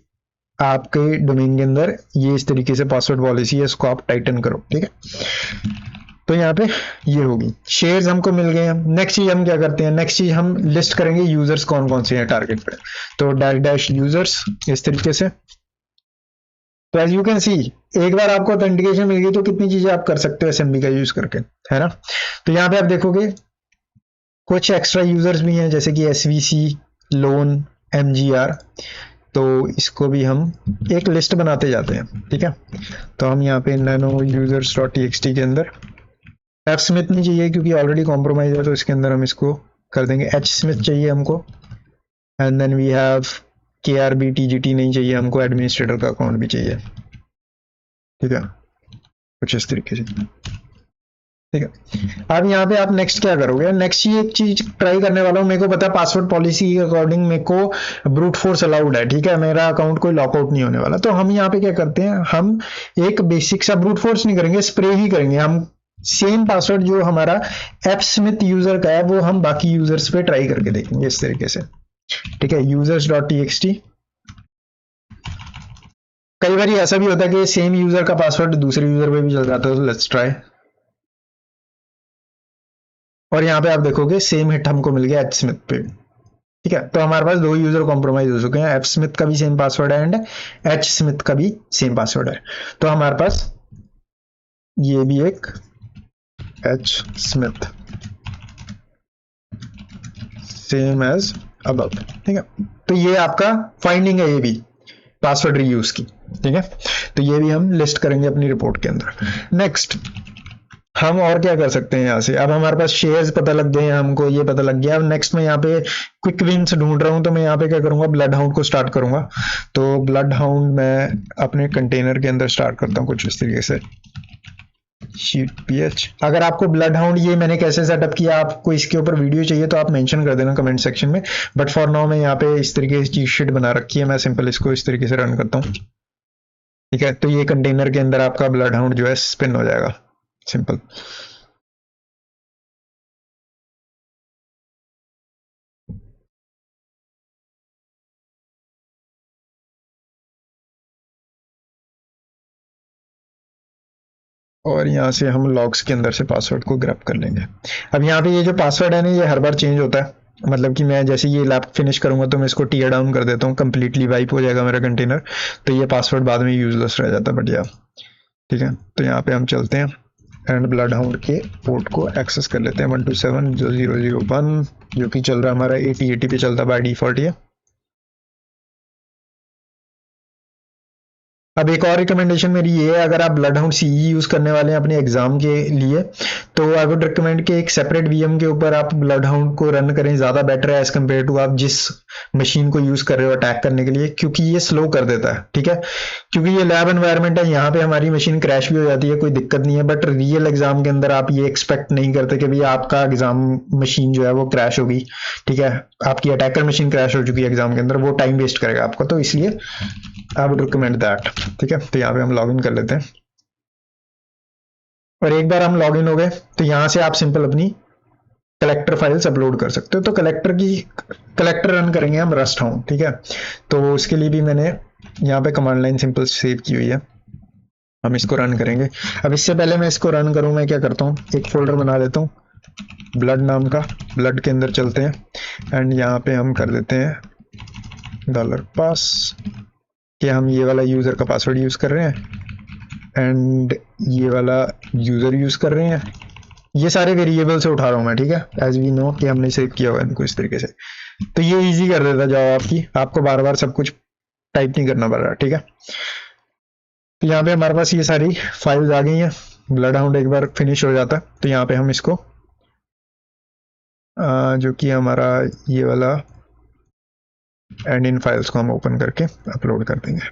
आपके डोमेन के अंदर ये इस तरीके से पासवर्ड पॉलिसी है, इसको आप टाइटन करो। ठीक है, तो यहाँ पे ये होगी। शेयर्स हमको मिल गए हैं। नेक्स्ट चीज हम क्या करते हैं? नेक्स्ट चीज हम लिस्ट करेंगे यूजर्स कौन कौन से हैं टारगेट पे, तो डैश डैश यूजर्स इस तरीके से। तो एज यू कैन सी, एक बार आपको ऑथेंटिकेशन मिल गई तो कितनी चीजें आप कर सकते हो एसएमबी का यूज करके, है ना। तो यहाँ पे आप देखोगे कुछ एक्स्ट्रा यूजर्स भी हैं, जैसे कि एसवीसी, लोन, एमजीआर, तो इसको भी हम एक लिस्ट बनाते जाते हैं। ठीक है, तो हम यहाँ पे नैनो यूजर्स डॉट टीएक्सटी के अंदर एफ स्मिथ नहीं चाहिए क्योंकि ऑलरेडी कॉम्प्रोमाइज है, तो इसके अंदर हम इसको कर देंगे एच स्मिथ चाहिए हमको। एंड देन वी हैव के आर बी टीजीटी नहीं चाहिए हमको, एडमिनिस्ट्रेटर का अकाउंट भी चाहिए। ठीक है, कुछ इस तरीके से। ठीक है, अब यहाँ पे आप नेक्स्ट क्या करोगे? नेक्स्ट ये एक चीज ट्राई करने वाला हूँ। मेरे को पता है पासवर्ड पॉलिसी के अकॉर्डिंग मेरे को ब्रूट फोर्स अलाउड है। ठीक है, मेरा अकाउंट कोई लॉकआउट नहीं होने वाला। तो हम यहाँ पे क्या करते हैं, हम एक बेसिक सा ब्रूट फोर्स नहीं करेंगे, स्प्रे ही करेंगे। हम सेम पासवर्ड जो हमारा एफ स्मिथ यूजर का है वो हम बाकी यूजर्स पे ट्राई करके देखेंगे इस तरीके से। ठीक है, यूजर्स डॉट टीएक्सटी। कई बार ऐसा भी होता है कि सेम यूजर का पासवर्ड दूसरे यूजर पे भी चल जाता है, तो लेट्स ट्राई। और यहाँ पे आप देखोगे सेम हिट हमको मिल गया एच स्मिथ पे। ठीक है, तो हमारे पास दो यूजर कॉम्प्रोमाइज हो चुके हैं, एफ स्मिथ का भी सेम पासवर्ड है एंड एच स्मिथ का भी सेम पासवर्ड है। तो हमारे पास ये भी एक H Smith same as above. ठीक है, तो ये आपका फाइंडिंग है ये भी पासवर्ड रीयूज की। ठीक है, तो ये भी हम लिस्ट करेंगे अपनी रिपोर्ट के अंदर। नेक्स्ट हम और क्या कर सकते हैं यहाँ से? अब हमारे पास शेयर्स पता लग गए हैं, हमको ये पता लग गया। अब नेक्स्ट मैं यहाँ पे क्विक विन्स ढूंढ रहा हूँ, तो मैं यहाँ पे क्या करूंगा, ब्लड हाउंड को स्टार्ट करूंगा। तो ब्लड हाउंड मैं अपने कंटेनर के अंदर स्टार्ट करता हूँ कुछ इस तरीके से, शीट पीएच। अगर आपको ब्लड हाउंड ये मैंने कैसे सेटअप किया, आपको इसके ऊपर वीडियो चाहिए तो आप मेंशन कर देना कमेंट सेक्शन में। बट फॉर नाउ मैं यहाँ पे इस तरीके से चीट शीट बना रखी है, मैं सिंपल इसको इस तरीके से रन करता हूँ। ठीक है, तो ये कंटेनर के अंदर आपका ब्लड हाउंड जो है स्पिन हो जाएगा, सिंपल। और यहाँ से हम लॉग्स के अंदर से पासवर्ड को ग्रैब कर लेंगे। अब यहाँ पे ये जो पासवर्ड है ना, ये हर बार चेंज होता है। मतलब कि मैं जैसे ये लैब फिनिश करूंगा तो मैं इसको टीयर डाउन कर देता हूँ, कंप्लीटली वाइप हो जाएगा मेरा कंटेनर, तो ये पासवर्ड बाद में यूजलेस रह जाता है। बढ़िया, ठीक है, तो यहाँ पे हम चलते हैं एंड ब्लड हाउंड के पोर्ट को एक्सेस कर लेते हैं 127.0.0.1 जो कि चल रहा है हमारा 8080 पे चलता है बाय डिफॉल्ट ये। अब एक और रिकमेंडेशन मेरी ये है, अगर आप ब्लड हाउंड सीई यूज करने वाले हैं अपने एग्जाम के लिए, तो आई वुड रिकमेंड कि एक सेपरेट वीएम के ऊपर आप ब्लड हाउंड को रन करें, ज्यादा बेटर है एज कम्पेयर टू आप जिस मशीन को यूज कर रहे हो अटैक करने के लिए, क्योंकि ये स्लो कर देता है। ठीक है, क्योंकि ये लैब एनवायरनमेंट है, यहाँ पे हमारी मशीन क्रैश भी हो जाती है, कोई दिक्कत नहीं है। बट रियल एग्जाम के अंदर आप ये एक्सपेक्ट नहीं करते कि भाई आपका एग्जाम मशीन जो है वो क्रैश होगी। ठीक है, आपकी अटैकर मशीन क्रैश हो चुकी है एग्जाम के अंदर, वो टाइम वेस्ट करेगा आपका, तो इसलिए आई वुड रिकमेंड दैट। ठीक है, तो यहाँ पे हम लॉग इन कर लेते हैं और एक बार हम लॉग इन हो गए तो यहाँ से आप सिंपल अपनी कलेक्टर फाइल्स अपलोड कर सकते हो। तो कलेक्टर रन करेंगे हम रस्ट हाउंड, ठीक है। तो उसके लिए भी मैंने यहाँ पे कमांड लाइन सिंपल सेव की हुई है, हम इसको रन करेंगे। अब इससे पहले मैं इसको रन करूं, मैं क्या करता हूँ, एक फोल्डर बना देता हूँ ब्लड नाम का, ब्लड के अंदर चलते हैं एंड यहाँ पे हम कर देते हैं $पास कि हम ये वाला यूजर का पासवर्ड यूज कर रहे हैं एंड ये वाला यूजर यूज कर रहे हैं। ये सारे वेरिएबल से उठा रहा हूँ मैं, ठीक है, एज वी नो कि हमने सेव किया हुआ है इनको इस तरीके से। तो ये इजी कर देता जॉब आपको बार बार सब कुछ टाइप नहीं करना पड़ रहा, ठीक है। तो यहाँ पे हमारे पास ये सारी फाइल्स आ गई हैं। ब्लड हाउंड एक बार फिनिश हो जाता है तो यहाँ पे हम इसको जो कि हमारा ये वाला एंड इन फाइल्स को हम ओपन करके अपलोड कर देंगे।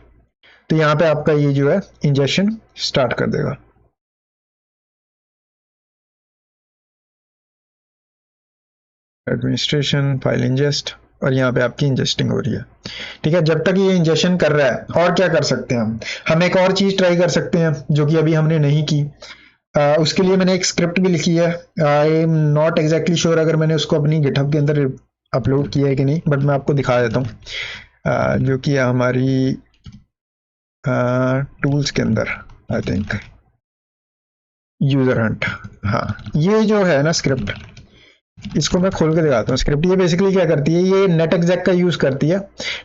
तो यहाँ पे आपका ये जो है इंजेक्शन स्टार्ट कर देगा। एडमिनिस्ट्रेशन फाइल इंजेस्ट, और यहाँ पे आपकी इंजेस्टिंग हो रही है, ठीक है। जब तक ये इंजेक्शन कर रहा है और क्या कर सकते हैं हम एक और चीज ट्राई कर सकते हैं जो कि अभी हमने नहीं की। उसके लिए मैंने एक स्क्रिप्ट भी लिखी है। I am not exactly sure अगर मैंने उसको अपनी गिटहब के अंदर अपलोड किया है कि नहीं, बट मैं आपको दिखा देता हूँ जो कि हमारी टूल्स के अंदर आई थिंक यूजर हंट, हाँ ये जो है ना स्क्रिप्ट, इसको मैं खोल के दिखाता हूँ। स्क्रिप्ट ये बेसिकली क्या करती है, ये नेट एग्जैक का यूज करती है,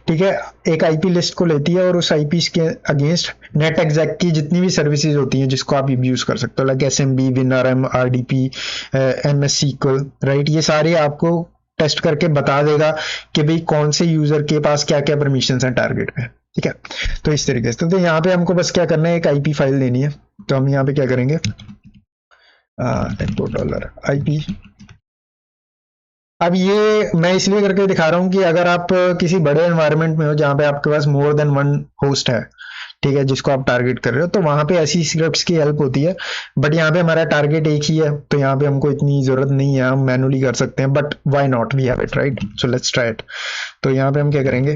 ठीक है। एक आईपी लिस्ट को लेती है और उस आईपी के अगेंस्ट नेट एग्जैक की जितनी भी सर्विसेज होती हैं जिसको आप यूज कर सकते हो, like SMB, WinRM, RDP, MS SQL, right, ये सारे आपको टेस्ट करके बता देगा कि भाई कौन से यूजर के पास क्या क्या परमिशन है टारगेट पे, ठीक है। तो इस तरीके से तो यहाँ पे हमको बस क्या करना है, एक आईपी फाइल लेनी है। तो हम यहाँ पे क्या करेंगे, $IP। अब ये मैं इसलिए करके दिखा रहा हूँ कि अगर आप किसी बड़े एनवायरनमेंट में हो जहाँ पे आपके पास मोर देन वन होस्ट है, ठीक है, जिसको आप टारगेट कर रहे हो, तो वहां पे ऐसी स्क्रिप्ट्स की हेल्प होती है। बट यहाँ पे हमारा टारगेट एक ही है तो यहाँ पे हमको इतनी जरूरत नहीं है, हम मैनुअली कर सकते हैं, but why not, we have it, right. So let's try it. तो यहाँ पे हम क्या करेंगे,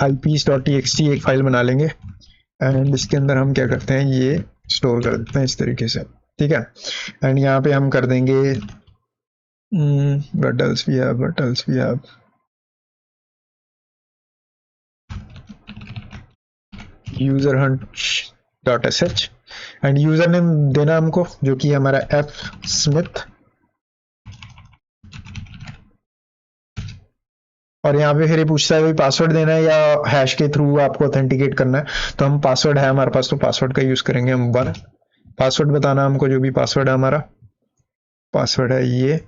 ips.txt एक फाइल बना लेंगे एंड इसके अंदर हम क्या करते हैं, ये स्टोर कर देते हैं इस तरीके से, ठीक है। एंड यहाँ पे हम कर देंगे what else we have user hunt.sh and user name देना हमको जो कि हमारा F Smith, और यहाँ पे फिर ये पूछता है भाई पासवर्ड देना है या हैश के थ्रू आपको ऑथेंटिकेट करना है। तो हम पासवर्ड है हमारे पास तो पासवर्ड का यूज करेंगे हम। पासवर्ड बताना हमको, जो भी पासवर्ड है हमारा, पासवर्ड है ये,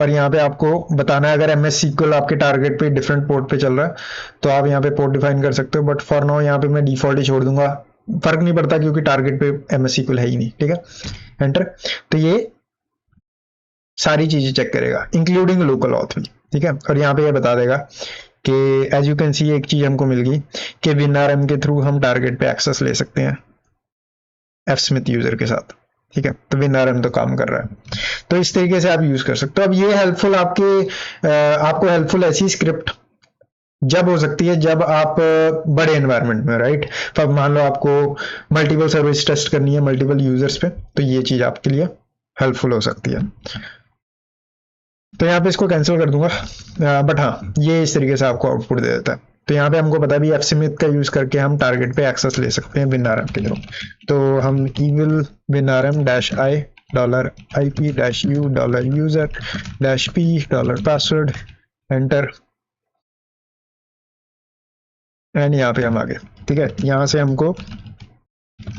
और यहाँ पे आपको बताना है अगर एमएस सीक्वल आपके टारगेट पे डिफरेंट पोर्ट पे चल रहा है तो आप यहाँ पे पोर्ट डिफाइन कर सकते हो, बट फॉर नाउ यहाँ पे मैं डिफॉल्ट ही छोड़ दूंगा, फर्क नहीं पड़ता क्योंकि टारगेट पे एमएस सीक्वल है ही नहीं, ठीक है। एंटर। तो ये सारी चीजें चेक करेगा इंक्लूडिंग लोकल ऑथ भी, ठीक है। और यहाँ पे ये बता देगा कि एज यू कैन सी एक चीज हमको मिल गई कि विनआरएम के थ्रू हम टारगेट पे एक्सेस ले सकते हैं एफ स्मिथ यूजर के साथ, ठीक है। तो विनआरएम तो काम कर रहा है, तो इस तरीके से आप यूज कर सकते हो। अब ये हेल्पफुल आपको हेल्पफुल ऐसी स्क्रिप्ट जब हो सकती है जब आप बड़े एनवायरनमेंट में, राइट। तो मान लो आपको मल्टीपल सर्विस टेस्ट करनी है मल्टीपल यूजर्स पे, तो ये चीज आपके लिए हेल्पफुल हो सकती है। तो यहाँ पे इसको कैंसिल कर दूंगा, बट हाँ ये इस तरीके से आपको आउटपुट दे देता है। तो यहाँ पे हमको पता भी एफ स्मिथ का यूज करके हम टारगेट पे एक्सेस ले सकते हैं विनआरएम के थ्रू। तो हम evil winrm -i $IP-u $user $p $password enter, and यहाँ पे हम आ गए, ठीक है। यहाँ से हमको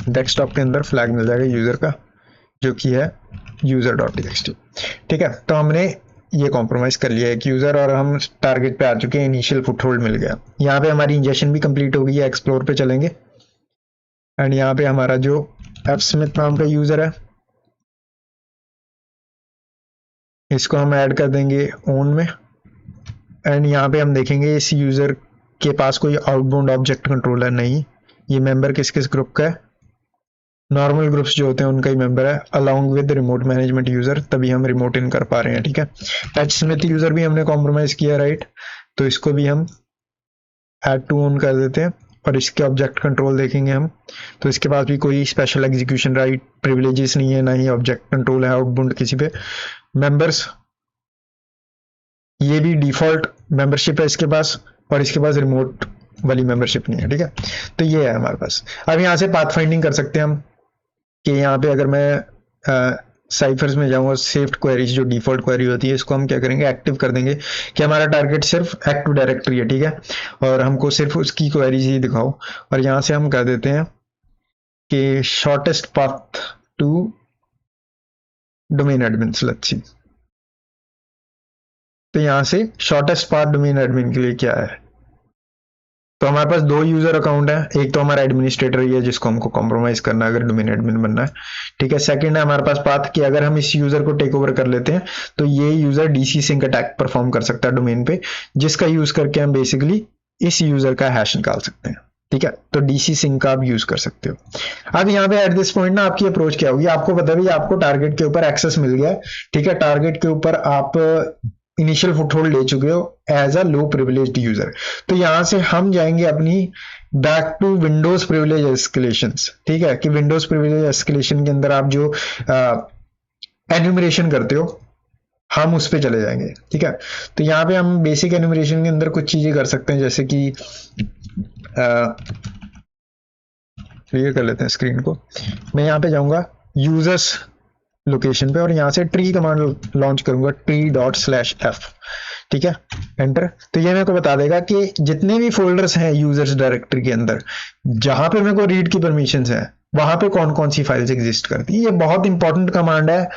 डेस्कटॉप के अंदर फ्लैग मिल जाएगा यूजर का जो कि है user.txt, ठीक है। तो हमने ये कॉम्प्रोमाइज कर लिया एक यूजर और हम टारगेट पे आ चुके हैं, इनिशियल फुटहोल्ड मिल गया। यहाँ पे हमारी इंजेक्शन भी कंप्लीट हो गई है, एक्सप्लोर पे चलेंगे एंड यहाँ पे हमारा जो एफ स्मिथ नाम का यूजर है इसको हम ऐड कर देंगे ओन में, एंड यहाँ पे हम देखेंगे इस यूजर के पास कोई आउटबाउंड ऑब्जेक्ट कंट्रोलर नहीं। ये मेंबर किस किस ग्रुप का है, नॉर्मल ग्रुप्स जो होते हैं उनका ही मेंबर है, along with remote management user, तभी हम रिमोट इन कर पा रहे हैं, ठीक है। एच स्मिथ यूजर भी हमने कॉम्प्रोमाइज किया, राइट। तो इसको भी हम ऐड टू ओन कर देते हैं और इसके ऑब्जेक्ट कंट्रोल देखेंगे हम, तो इसके पास भी कोई स्पेशल एग्जीक्यूशन राइट प्रिविलेजेस नहीं है, ना ही ऑब्जेक्ट कंट्रोल है आउटबाउंड किसी पे। मेंबर्स, ये भी डिफॉल्ट मेंबरशिप है इसके पास, और इसके पास रिमोट वाली मेंबरशिप नहीं है, ठीक है। तो ये है हमारे पास। अब यहाँ से पाथ फाइंडिंग कर सकते हैं हम, कि यहाँ पे अगर मैं साइफर्स में जाऊंगा, सेव्ड क्वेरीज जो डिफॉल्ट क्वेरी होती है, इसको हम क्या करेंगे, एक्टिव कर देंगे कि हमारा टारगेट सिर्फ एक्टिव डायरेक्टरी है, ठीक है, और हमको सिर्फ उसकी क्वेरीज ही दिखाओ। और यहाँ से हम कह देते हैं कि shortest path to domain admin, let's see. तो यहाँ से शॉर्टेस्ट पाथ डोमेन एडमिन के लिए क्या है, तो हमारे पास 2 यूजर अकाउंट है, एक तो हमारा एडमिनिस्ट्रेटर ही है जिसको हमको कॉम्प्रोमाइज करना है अगर डोमेन एडमिन बनना है, ठीक है। सेकंड है हमारे पास पाथ कि अगर हम इस यूजर को टेक ओवर कर लेते हैं तो ये user DC sync attack perform कर सकता है डोमेन पे, जिसका यूज करके हम बेसिकली इस यूजर का हैश निकाल सकते हैं, ठीक है। तो डीसी सिंक का आप यूज कर सकते हो। अब यहाँ पे एट दिस पॉइंट ना आपकी अप्रोच क्या होगी, आपको पता भी आपको टारगेट के ऊपर एक्सेस मिल गया, ठीक है, टारगेट के ऊपर आप इनिशियल फुटहोल्ड ले चुके हो as a low privileged user. तो यहां से हम जाएंगे अपनी back to Windows privilege escalations, ठीक है, कि विंडोज प्रिविलेज एस्केलेशन के अंदर आप जो एन्यूमरेशन करते हो हम उस पे चले जाएंगे, ठीक है। तो यहाँ पे हम बेसिक एन्यूमरेशन के अंदर कुछ चीजें कर सकते हैं, जैसे कि क्लियर कर लेते हैं स्क्रीन को। मैं यहाँ पे जाऊंगा यूजर्स लोकेशन पे और यहाँ से ट्री कमांड लॉन्च करूंगा, tree./f, ठीक है, एंटर। तो ये मेरे को बता देगा कि जितने भी फोल्डर्स हैं यूजर्स डायरेक्टरी के अंदर जहां पे मेरे को रीड की परमिशंस है वहां पे कौन कौन सी फाइल्स एग्जिस्ट करती है। ये बहुत इंपॉर्टेंट कमांड है,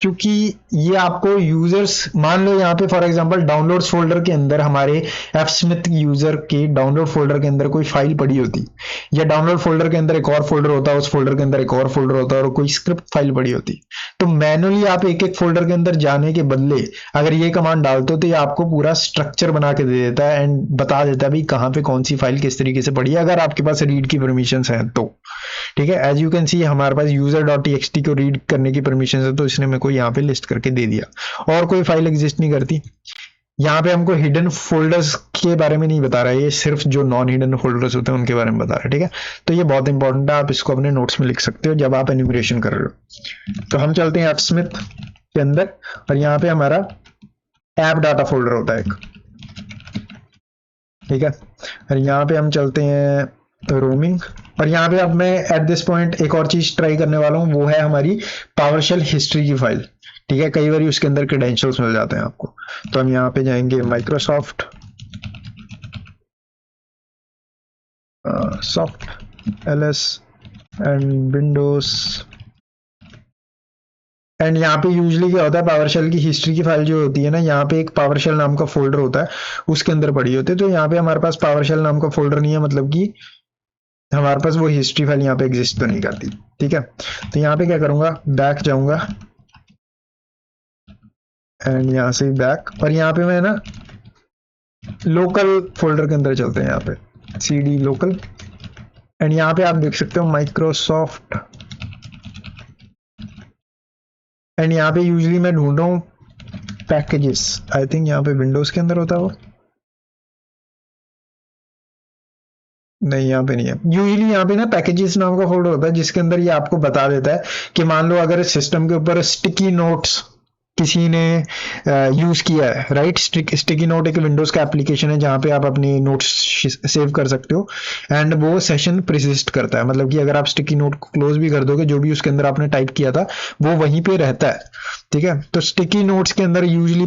क्योंकि ये आपको यूजर्स, मान लो यहाँ पे फॉर एग्जांपल डाउनलोड्स फोल्डर के अंदर हमारे एफ स्मिथ यूजर के डाउनलोड फोल्डर के अंदर कोई फाइल पड़ी होती, या डाउनलोड फोल्डर के अंदर एक और फोल्डर होता है, उस फोल्डर के अंदर एक और फोल्डर होता है और कोई स्क्रिप्ट फाइल पड़ी होती, तो मैनुअली आप एक एक फोल्डर के अंदर जाने के बदले अगर ये कमांड डालते हो तो ये आपको पूरा स्ट्रक्चर बना के दे देता है एंड बता देता है भाई कहाँ पे कौन सी फाइल किस तरीके से पड़ी है, अगर आपके पास रीड की परमिशन है तो, ठीक है। एज यू कैन सी हमारे पास user.txt को रीड करने की परमिशन है, तो इसने मेरे को यहाँ पे लिस्ट करके दे दिया, और कोई फाइल एग्जिस्ट नहीं करती। यहाँ पे हमको हिडन फोल्डर्स के बारे में नहीं बता रहा है, ये सिर्फ जो नॉन हिडन फोल्डर्स होते हैं उनके बारे में बता रहा है, ठीक है। तो ये बहुत इंपॉर्टेंट है, आप इसको अपने नोट्स में लिख सकते हो जब आप एन्यूमरेशन कर रहे हो। तो हम चलते हैं एफ स्मिथ के अंदर और यहाँ पे हमारा ऐप डाटा फोल्डर होता है एक, ठीक है। और यहाँ पे हम चलते हैं रोमिंग, और यहाँ पे अब मैं एट दिस पॉइंट एक और चीज ट्राई करने वाला हूँ, वो है हमारी पावरशेल हिस्ट्री की फाइल, ठीक है। कई बार उसके अंदर क्रेडेंशियल्स मिल जाते हैं आपको, तो हम यहाँ पे जाएंगे Microsoft soft LS and Windows, and यहाँ पे यूजली क्या होता है, पावरशेल की हिस्ट्री की फाइल जो होती है ना, यहाँ पे एक पावरशेल नाम का फोल्डर होता है उसके अंदर पड़ी होती है। तो यहाँ पे हमारे पास पावरशेल नाम का फोल्डर नहीं है, मतलब कि हमारे पास वो हिस्ट्री फाइल यहाँ पे एग्जिस्ट तो नहीं करती, ठीक है। तो यहाँ पे क्या करूंगा, बैक जाऊंगा एंड यहाँ से बैक, और यहाँ पे मैं ना लोकल फोल्डर के अंदर चलते हैं, यहाँ पे cd लोकल, एंड यहाँ पे आप देख सकते हो माइक्रोसॉफ्ट, एंड यहाँ पे यूजली मैं ढूंढ रहा हूँ पैकेजेस, आई थिंक यहाँ पे विंडोज के अंदर होता है वो, नहीं यहाँ पे नहीं है। यूजली यहाँ पे ना पैकेजेस नाम का फोल्डर होता है जिसके अंदर ये आपको बता देता है कि मान लो अगर सिस्टम के ऊपर स्टिकी नोट्स किसी ने यूज किया है, राइट। स्टिकी नोट एक विंडोज का एप्लीकेशन है जहां पे आप अपनी नोट्स सेव कर सकते हो एंड वो सेशन परसिस्ट करता है, मतलब कि अगर आप स्टिकी नोट को क्लोज भी कर दोगे जो भी उसके अंदर आपने टाइप किया था वो वहीं पे रहता है, ठीक है। तो स्टिकी नोट्स के अंदर यूजली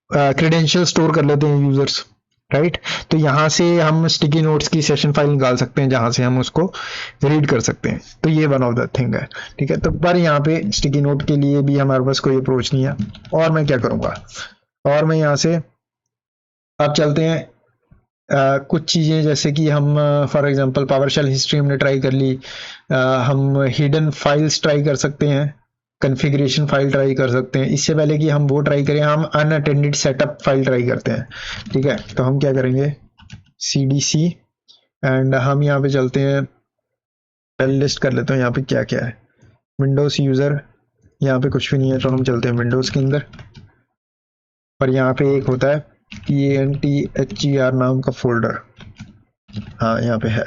क्रेडेंशियल स्टोर कर लेते हैं यूजर्स, राइट। तो यहां से हम स्टिकी नोट्स की सेशन फाइल निकाल सकते हैं जहां से हम उसको रीड कर सकते हैं, तो ये वन ऑफ द थिंग है, ठीक है। तो पर यहाँ पे स्टिकी नोट के लिए भी हमारे पास कोई अप्रोच नहीं है। और मैं क्या करूंगा, और मैं यहाँ से अब चलते हैं कुछ चीजें, जैसे कि हम फॉर एग्जांपल पावरशेल हिस्ट्री हमने ट्राई कर ली, हम हिडन फाइल्स ट्राई कर सकते हैं, कॉन्फ़िगरेशन फाइल ट्राई कर सकते हैं। इससे पहले कि हम वो ट्राई करें हम अनअटेंडेड सेटअप फाइल ट्राई करते हैं, ठीक है। तो हम क्या करेंगे, cdc, एंड हम यहाँ पे चलते हैं, पहले लिस्ट कर लेते हैं यहाँ पे क्या क्या है। विंडोज यूजर, यहाँ पे कुछ भी नहीं है तो हम चलते हैं विंडोज के अंदर, और यहाँ पे एक होता है PANTHER नाम का फोल्डर, हाँ यहाँ पे है,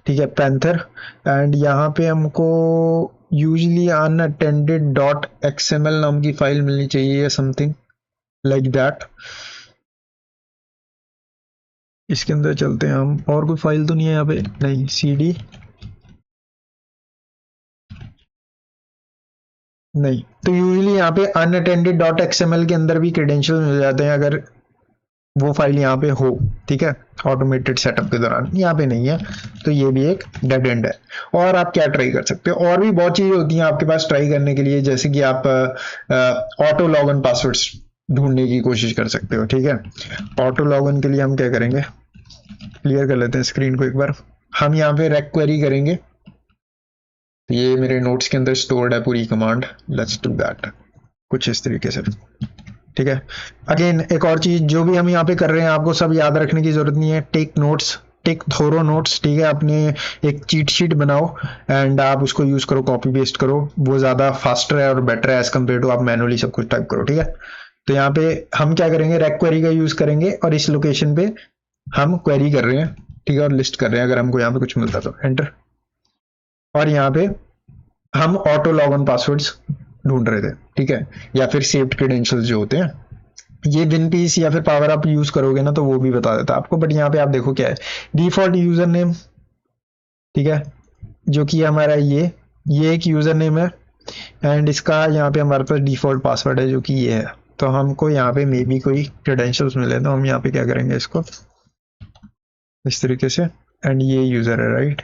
ठीक है, पैंथर। एंड यहाँ पे हमको यूजली अनअटेंडेड डॉट एक्सएमएल नाम की फाइल मिलनी चाहिए या समथिंग लाइक दैट। इसके अंदर चलते हैं हम, और कोई फाइल तो नहीं है यहाँ पे, नहीं, cd नहीं। तो यूजली यहाँ पे अनअटेंडेड डॉट एक्सएमएल के अंदर भी क्रेडेंशियल मिल जाते हैं अगर वो फाइल यहाँ पे हो, ठीक है, ऑटोमेटेड सेटअप के दौरान। यहाँ पे नहीं है तो ये भी एक डेड एंड है। और आप क्या ट्राई कर सकते हो, और भी बहुत चीजें होती हैं आपके पास ट्राई करने के लिए, जैसे कि आप ऑटो लॉगिन पासवर्ड्स ढूंढने की कोशिश कर सकते हो, ठीक है। ऑटो लॉगिन के लिए हम क्या करेंगे, क्लियर कर लेते हैं स्क्रीन को एक बार। हम यहाँ पे रेक क्वेरी करेंगे, तो ये मेरे नोट्स के अंदर स्टोर्ड है पूरी कमांड, लेट्स डू दैट कुछ इस तरीके से, ठीक है। अगेन एक और चीज जो भी हम यहाँ पे कर रहे हैं आपको सब याद रखने की जरूरत नहीं है, टेक नोट्स, टेक थोरो नोट्स, ठीक है। अपने एक चीट शीट बनाओ एंड आप उसको यूज करो, कॉपी पेस्ट करो, वो ज्यादा फास्टर है और बेटर है एज कम्पेयर टू आप मैनुअली सब कुछ टाइप करो, ठीक है। तो यहाँ पे हम क्या करेंगे, रेक क्वेरी का यूज करेंगे और इस लोकेशन पे हम क्वेरी कर रहे हैं, ठीक है, और लिस्ट कर रहे हैं अगर हमको यहाँ पे कुछ मिलता तो एंटर। और यहाँ पे हम ऑटो लॉगिन पासवर्ड्स ढूंढ रहे थे, ठीक है, या फिर सेव्ड क्रेडेंशियल्स जो होते हैं, ये विनपीस या फिर पावर आप यूज करोगे ना तो वो भी बता देता आपको। बट यहाँ पे आप देखो क्या है, डिफॉल्ट यूजर नेम, ठीक है, जो कि हमारा ये एक यूजर नेम है एंड इसका यहाँ पे हमारे पास डिफॉल्ट पासवर्ड है जो कि ये है। तो हमको यहाँ पे मे बी कोई क्रेडेंशियल्स मिले तो हम यहाँ पे क्या करेंगे, इसको इस तरीके से, एंड ये यूजर है, राइट,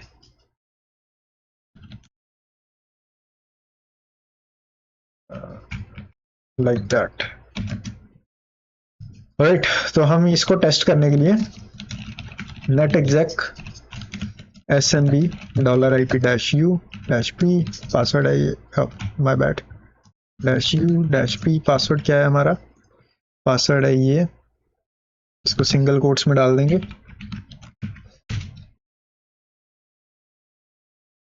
लाइक दैट, राइट। तो हम इसको टेस्ट करने के लिए net exec smb $ip-u-p password है ये, माय बैड, -u-p पासवर्ड क्या है हमारा, पासवर्ड है ये, इसको सिंगल कोट्स में डाल देंगे,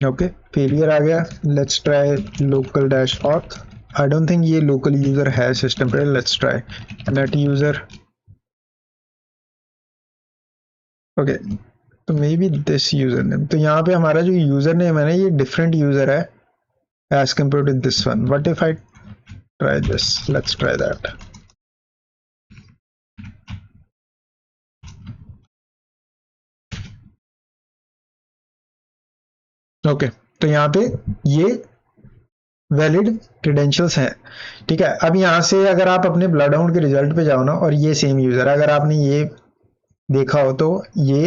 ओके। फेलियर आ गया, let's try local dash auth. I don't think ये लोकल यूजर है सिस्टम पे, let's try net user, okay. तो maybe this user name, तो यहाँ पे हमारा जो यूजर नेम है ना ये डिफरेंट यूजर है as compared to this one. What if I try this? Let's try that. Okay, तो यहाँ पे ये वैलिड क्रेडेंशियल्स हैं, ठीक है। अब यहाँ से अगर आप अपने ब्लड हाउंड के रिजल्ट पे जाओ ना, और ये सेम यूजर, अगर आपने ये देखा हो तो ये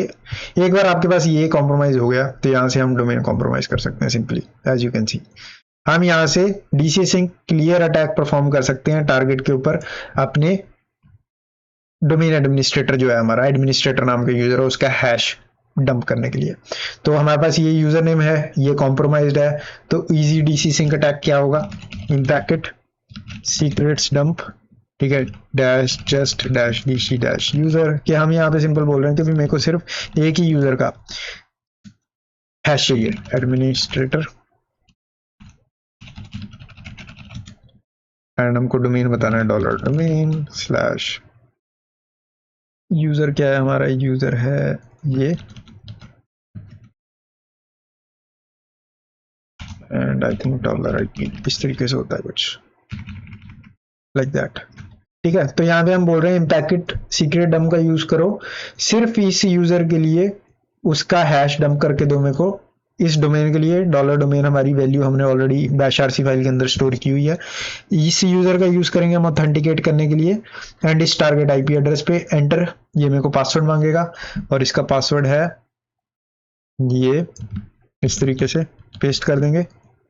एक बार आपके पास ये कॉम्प्रोमाइज हो गया तो यहाँ से हम डोमेन कॉम्प्रोमाइज कर सकते हैं simply, as you can see. हम यहाँ से DC sync clear attack perform कर सकते हैं टारगेट के ऊपर, अपने डोमेन एडमिनिस्ट्रेटर जो है हमारा, एडमिनिस्ट्रेटर नाम का यूजर है, उसका हैश डंप करने के लिए। तो हमारे पास ये यूजर नेम है, ये कॉम्प्रोमाइज्ड है, तो इजी डीसी सिंक अटैक क्या होगा, इन ब्रैकेट सीक्रेट्स डंप, ठीक है, dash just dash DC dash user, कि हम यहाँ पे सिंपल बोल रहे हैं क्योंकि मेरे को सिर्फ एक ही यूजर का हैश चाहिए, एडमिनिस्ट्रेटर, एंड हमको डोमेन बताना है $डोमेन स्लैश यूजर, क्या है हमारा यूजर है ये, एंड आई थिंक $IP, इस तरीके से होता है कुछ लाइक दैट, ठीक है। तो यहाँ पे हम बोल रहे हैं पैकेट सीक्रेट डंप का यूज करो, सिर्फ इस यूजर के लिए उसका हैश डंप करके दो मेरे को, इस डोमेन के लिए $डोमेन हमारी वैल्यू हमने ऑलरेडी बैश आरसी फाइल के अंदर स्टोर की हुई है, इस यूजर का यूज करेंगे हम ऑथेंटिकेट करने के लिए, एंड इस टारगेट आईपी एड्रेस पे एंटर, ये मेरे को पासवर्ड मांगेगा और इसका पासवर्ड है ये, इस तरीके से पेस्ट कर देंगे,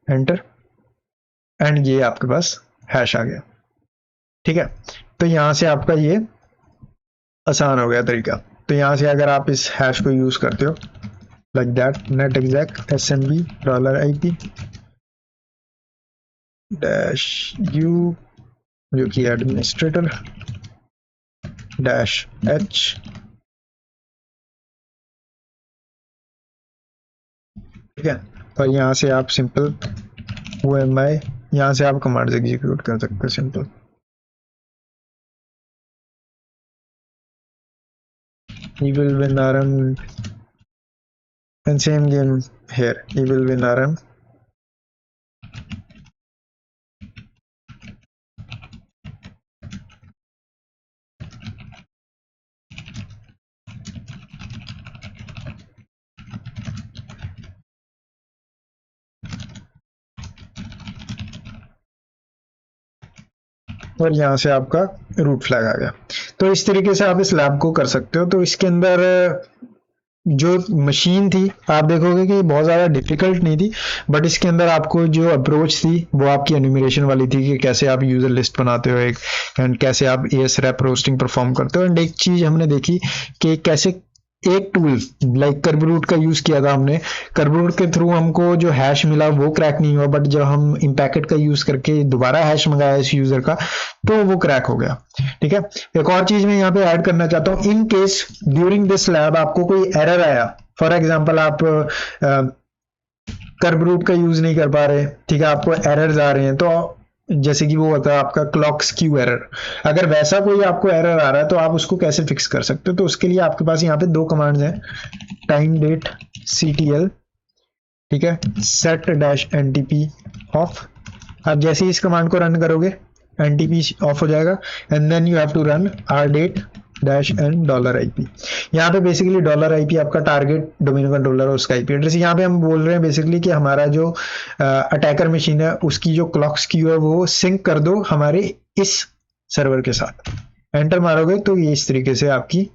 एंटर, एंड ये आपके पास हैश आ गया, ठीक है। तो यहां से आपका ये आसान हो गया तरीका। तो यहां से अगर आप इस हैश को यूज करते हो like that, net exec $SMB dash you, जो कि एडमिनिस्ट्रेटर डैश एच, ठीक है। और यहाँ से आप सिंपल OMI, यहाँ से आप कमांड्स एग्जीक्यूट कर सकते हो simple, he will win RM and same game here, evil win RM. और यहाँ से आपका रूट फ्लैग आ गया। तो इस तरीके से आप इस लैब को कर सकते हो। तो इसके अंदर जो मशीन थी आप देखोगे कि बहुत ज़्यादा डिफिकल्ट नहीं थी, बट इसके अंदर आपको जो अप्रोच थी वो आपकी एन्यूमरेशन वाली थी कि कैसे आप यूज़र लिस्ट बनाते हो एक, एंड कैसे आप ASREP रोस्टिंग परफॉर्म करते हो। एंड एक चीज़ हमने देखी कि कैसे एक टूल लाइक कर्बरूट का यूज किया था हमने। कर्बरूट के थ्रू हमको जो हैश मिला वो क्रैक नहीं हुआ, बट जब हम इम्पैकेट का यूज करके दोबारा हैश मंगाया इस यूजर का तो वो क्रैक हो गया। ठीक है, एक और चीज मैं यहाँ पे ऐड करना चाहता हूँ, in case during this lab आपको कोई एरर आया, फॉर एग्जाम्पल आप कर्बरूट का यूज नहीं कर पा रहे, ठीक है, आपको एरर्स आ रहे हैं, तो जैसे कि वो होता है आपका क्लॉक स्क्यू एरर, अगर वैसा कोई आपको एरर आ रहा है तो आप उसको कैसे फिक्स कर सकते हो। तो उसके लिए आपके पास यहाँ पे दो कमांड्स हैं, टाइम डेट CTL, ठीक है, set -ntp ऑफ। आप जैसे ही इस कमांड को रन करोगे NTP ऑफ हो जाएगा, and then you have to run rdate $n$IP। यहाँ पे बेसिकली $IP आपका टारगेट डोमेन कंट्रोलर और उसका IP एड्रेस। यहाँ पे हम बोल रहे हैं बेसिकली कि हमारा जो अटैकर मशीन है उसकी जो क्लॉक स्क्यू है वो सिंक कर दो हमारे इस सर्वर के साथ। एंटर मारोगे तो ये इस तरीके से आपकी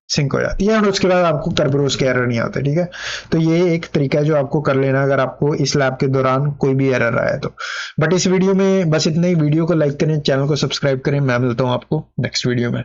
सिंक हो जाती है, और उसके बाद आपको कर्बरोस के एरर नहीं आते। ठीक है, तो ये एक तरीका है जो आपको कर लेना अगर आपको इस लैब के दौरान कोई भी एरर आया तो। बट इस वीडियो में बस इतना ही। वीडियो को लाइक करें, चैनल को सब्सक्राइब करें। मैं मिलता हूँ आपको नेक्स्ट वीडियो में।